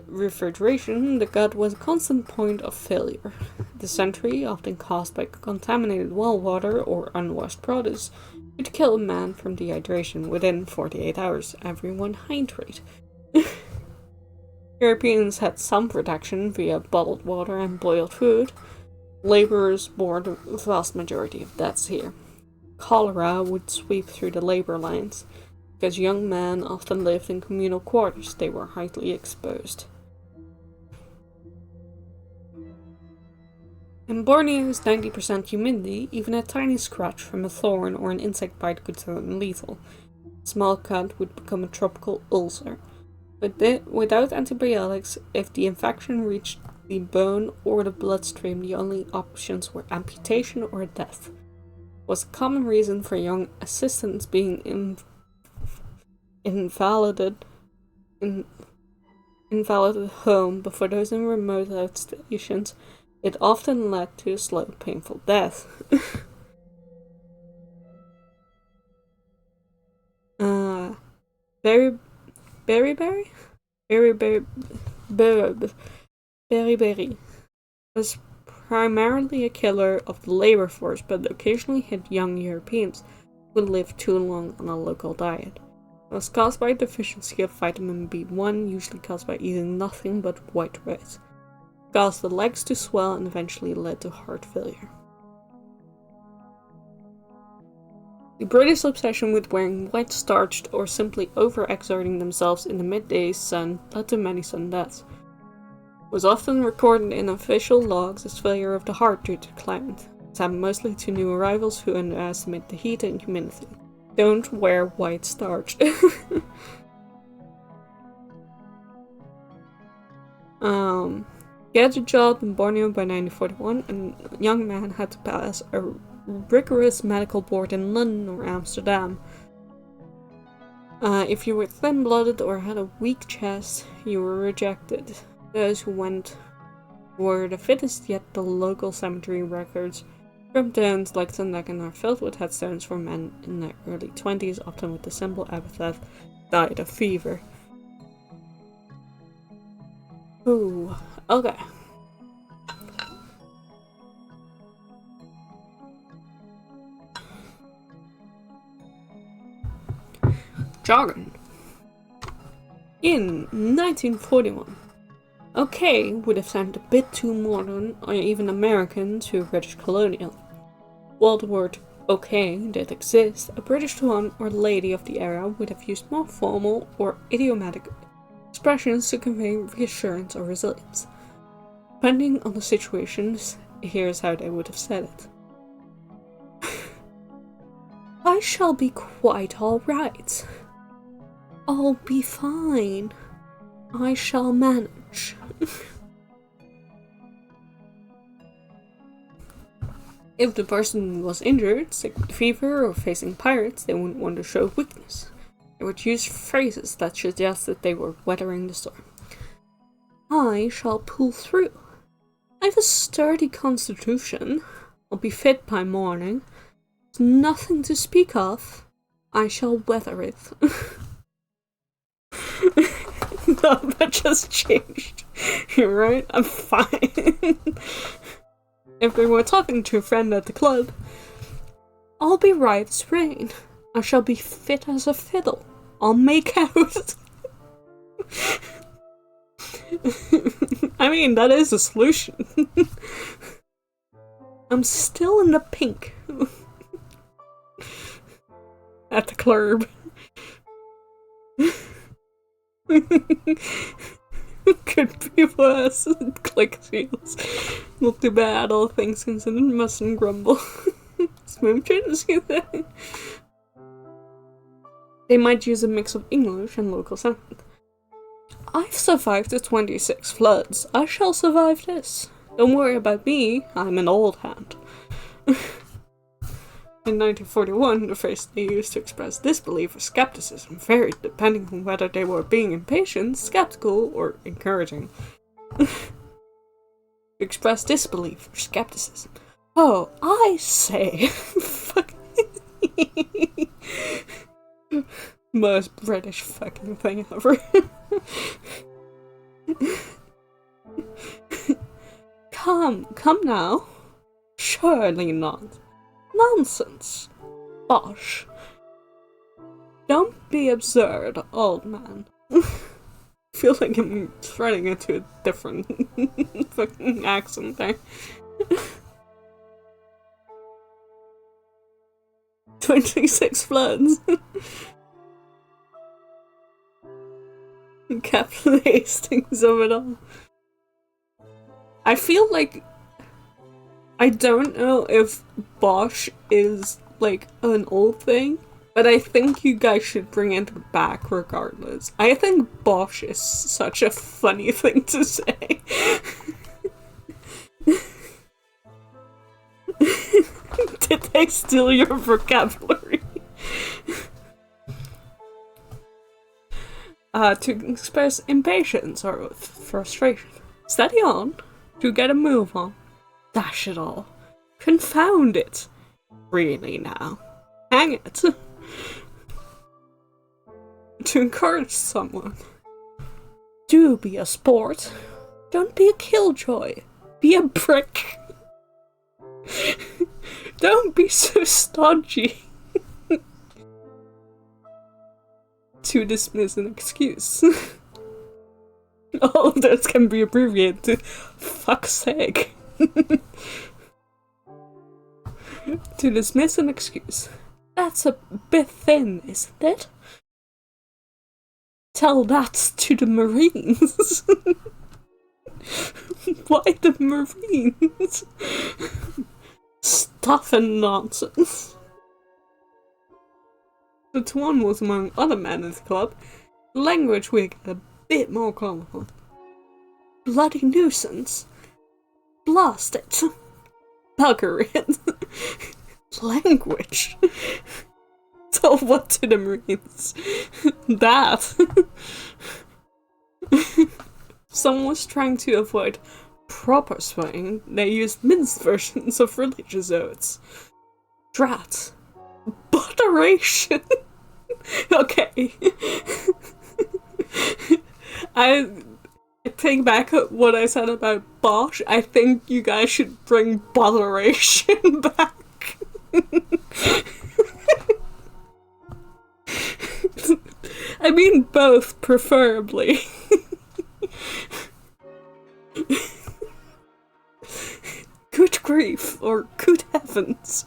refrigeration, the gut was a constant point of failure. Dysentery, often caused by contaminated well water or unwashed produce, could kill a man from dehydration within 48 hours. Everyone hydrate. Europeans had some protection via bottled water and boiled food. Laborers bore the vast majority of deaths here. Cholera would sweep through the labor lines. Because young men often lived in communal quarters, they were highly exposed. In Borneo's 90% humidity, even a tiny scratch from a thorn or an insect bite could turn lethal. A small cut would become a tropical ulcer. Without antibiotics, if the infection reached the bone or the bloodstream, the only options were amputation or death. It was a common reason for young assistants being invalided home, but for those in remote outstations, it often led to a slow, painful death. Beriberi was primarily a killer of the labor force, but occasionally hit young Europeans who lived too long on a local diet. It was caused by a deficiency of vitamin B1, usually caused by eating nothing but white rice. It caused the legs to swell and eventually led to heart failure. The British obsession with wearing white starched or simply overexerting themselves in the midday sun led to many sudden deaths. It was often recorded in official logs as failure of the heart due to climate. It's happened mostly to new arrivals who underestimate the heat and humidity. Don't wear white starch. He had a job in Borneo by 1941, and a young man had to pass a rigorous medical board in London or Amsterdam. If you were thin-blooded or had a weak chest, you were rejected. Those who went were the fittest, yet the local cemetery records from towns like Sandakan are filled with headstones for men in their early 20s, often with the simple epithet, died of fever. Ooh, okay. jargon. In 1941, OK would have sounded a bit too modern or even American to a British colonial. While the word OK did exist, a British one or lady of the era would have used more formal or idiomatic expressions to convey reassurance or resilience. Depending on the situations, here's how they would have said it. I shall be quite alright. I'll be fine. I shall manage. If the person was injured, sick with fever, or facing pirates, they wouldn't want to show weakness. They would use phrases that suggest that they were weathering the storm. I shall pull through. I have a sturdy constitution. I'll be fit by morning. There's nothing to speak of. I shall weather it. No, that just changed. You're right, I'm fine. If they were talking to a friend at the club, I'll be right as rain. I shall be fit as a fiddle. I'll make out. I mean, that is a solution. I'm still in the pink. At the club. Could be worse. Click seals. Not too bad, all things considered. Mustn't grumble. Smooth changes, you think? They might use a mix of English and local sentiment. I've survived the 26 floods. I shall survive this. Don't worry about me. I'm an old hand. In 1941, the phrase they used to express disbelief or skepticism varied depending on whether they were being impatient, skeptical, or encouraging. Express disbelief or skepticism. Oh, I say. Fuck. Most British fucking thing ever. Come now. Surely not. Nonsense. Bosh. Don't be absurd, old man. I feel like I'm threading into a different fucking accent there. 26 floods. Captain Hastings of it all. I feel like I don't know if Bosh is like an old thing, but I think you guys should bring it back regardless. I think Bosh is such a funny thing to say. Did they steal your vocabulary? To express impatience or frustration. Steady on. To get a move on. Dash it all. Confound it. Really now. Hang it. To encourage someone. Do be a sport. Don't be a killjoy. Be a prick. Don't be so stodgy. To dismiss an excuse. All of those can be abbreviated to fuck's sake. To dismiss an excuse. That's a bit thin, isn't it? Tell that to the Marines. Why the Marines? Stuff and nonsense. The Tuan was among other men in the club. Language would get a bit more colourful. Bloody nuisance. Blast it. Bugger it. Language. Tell what to the Marines? That. Someone was trying to avoid proper swearing. They used minced versions of religious oaths. Drat. Botheration. Okay. I take back what I said about Bosh. I think you guys should bring botheration back. I mean both, preferably. Good grief, or good heavens,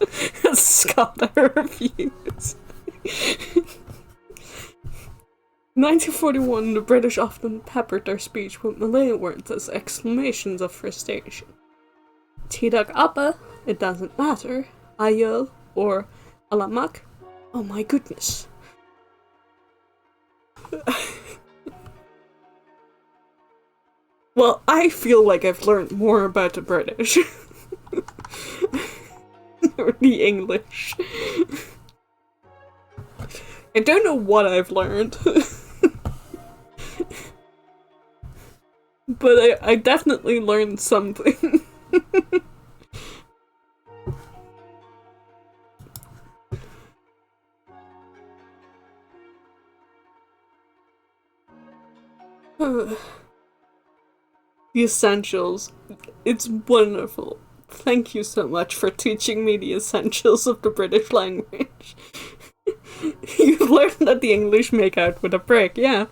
as Scott reviews. 1941, the British often peppered their speech with Malay words as exclamations of frustration. Tidak apa, it doesn't matter, ayo, or alamak, oh my goodness. Well, I feel like I've learned more about the British. Or the English. I don't know what I've learned. But I definitely learned something. The essentials. It's wonderful. Thank you so much for teaching me the essentials of the British language. You've learned that the English make out with a prick, yeah.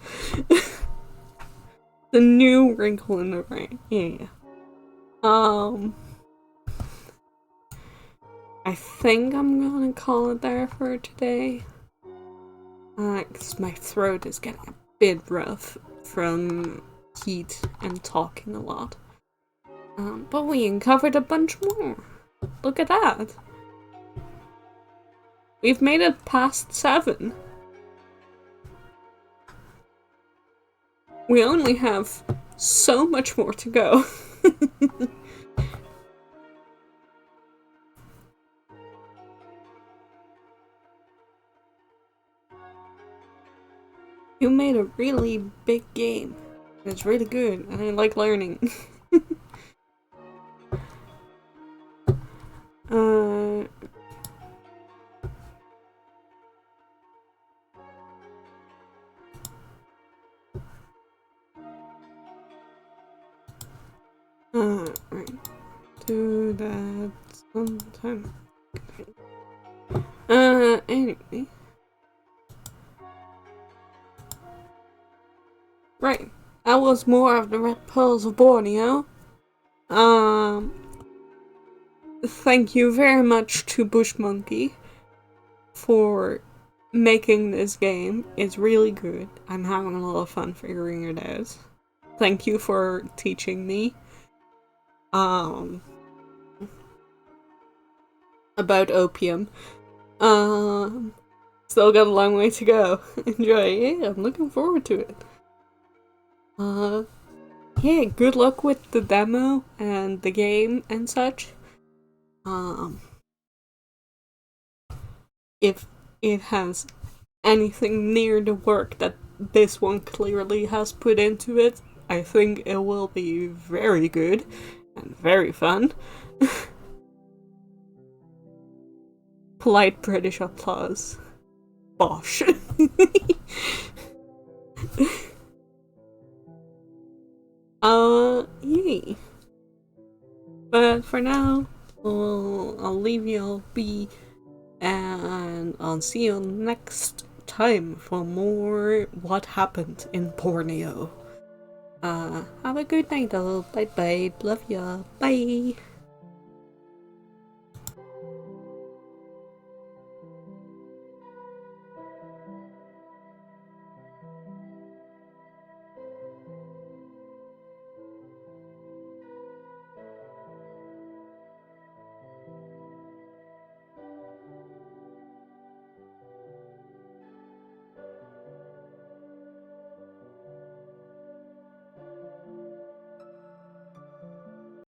The new wrinkle in the brain, yeah. I think I'm gonna call it there for today. Cause my throat is getting a bit rough from heat and talking a lot. But we uncovered a bunch more. Look at that. We've made it past 7. We only have so much more to go. You made a really big game. It's really good, and I like learning. Right. Do that sometime. Anyway. Right. That was more of the Red Pearls of Borneo. Thank you very much to Bush Monkey for making this game. It's really good. I'm having a lot of fun figuring it out. Thank you for teaching me. About opium. Still got a long way to go. Enjoy. Yeah, I'm looking forward to it. Yeah, good luck with the demo and the game and such. If it has anything near the work that this one clearly has put into it, I think it will be very good and very fun. Polite British applause. Bosh. Yay. But for now, I'll leave you all be, and I'll see you next time for more What Happened in Borneo. Have a good night all. Bye bye. Love ya. Bye.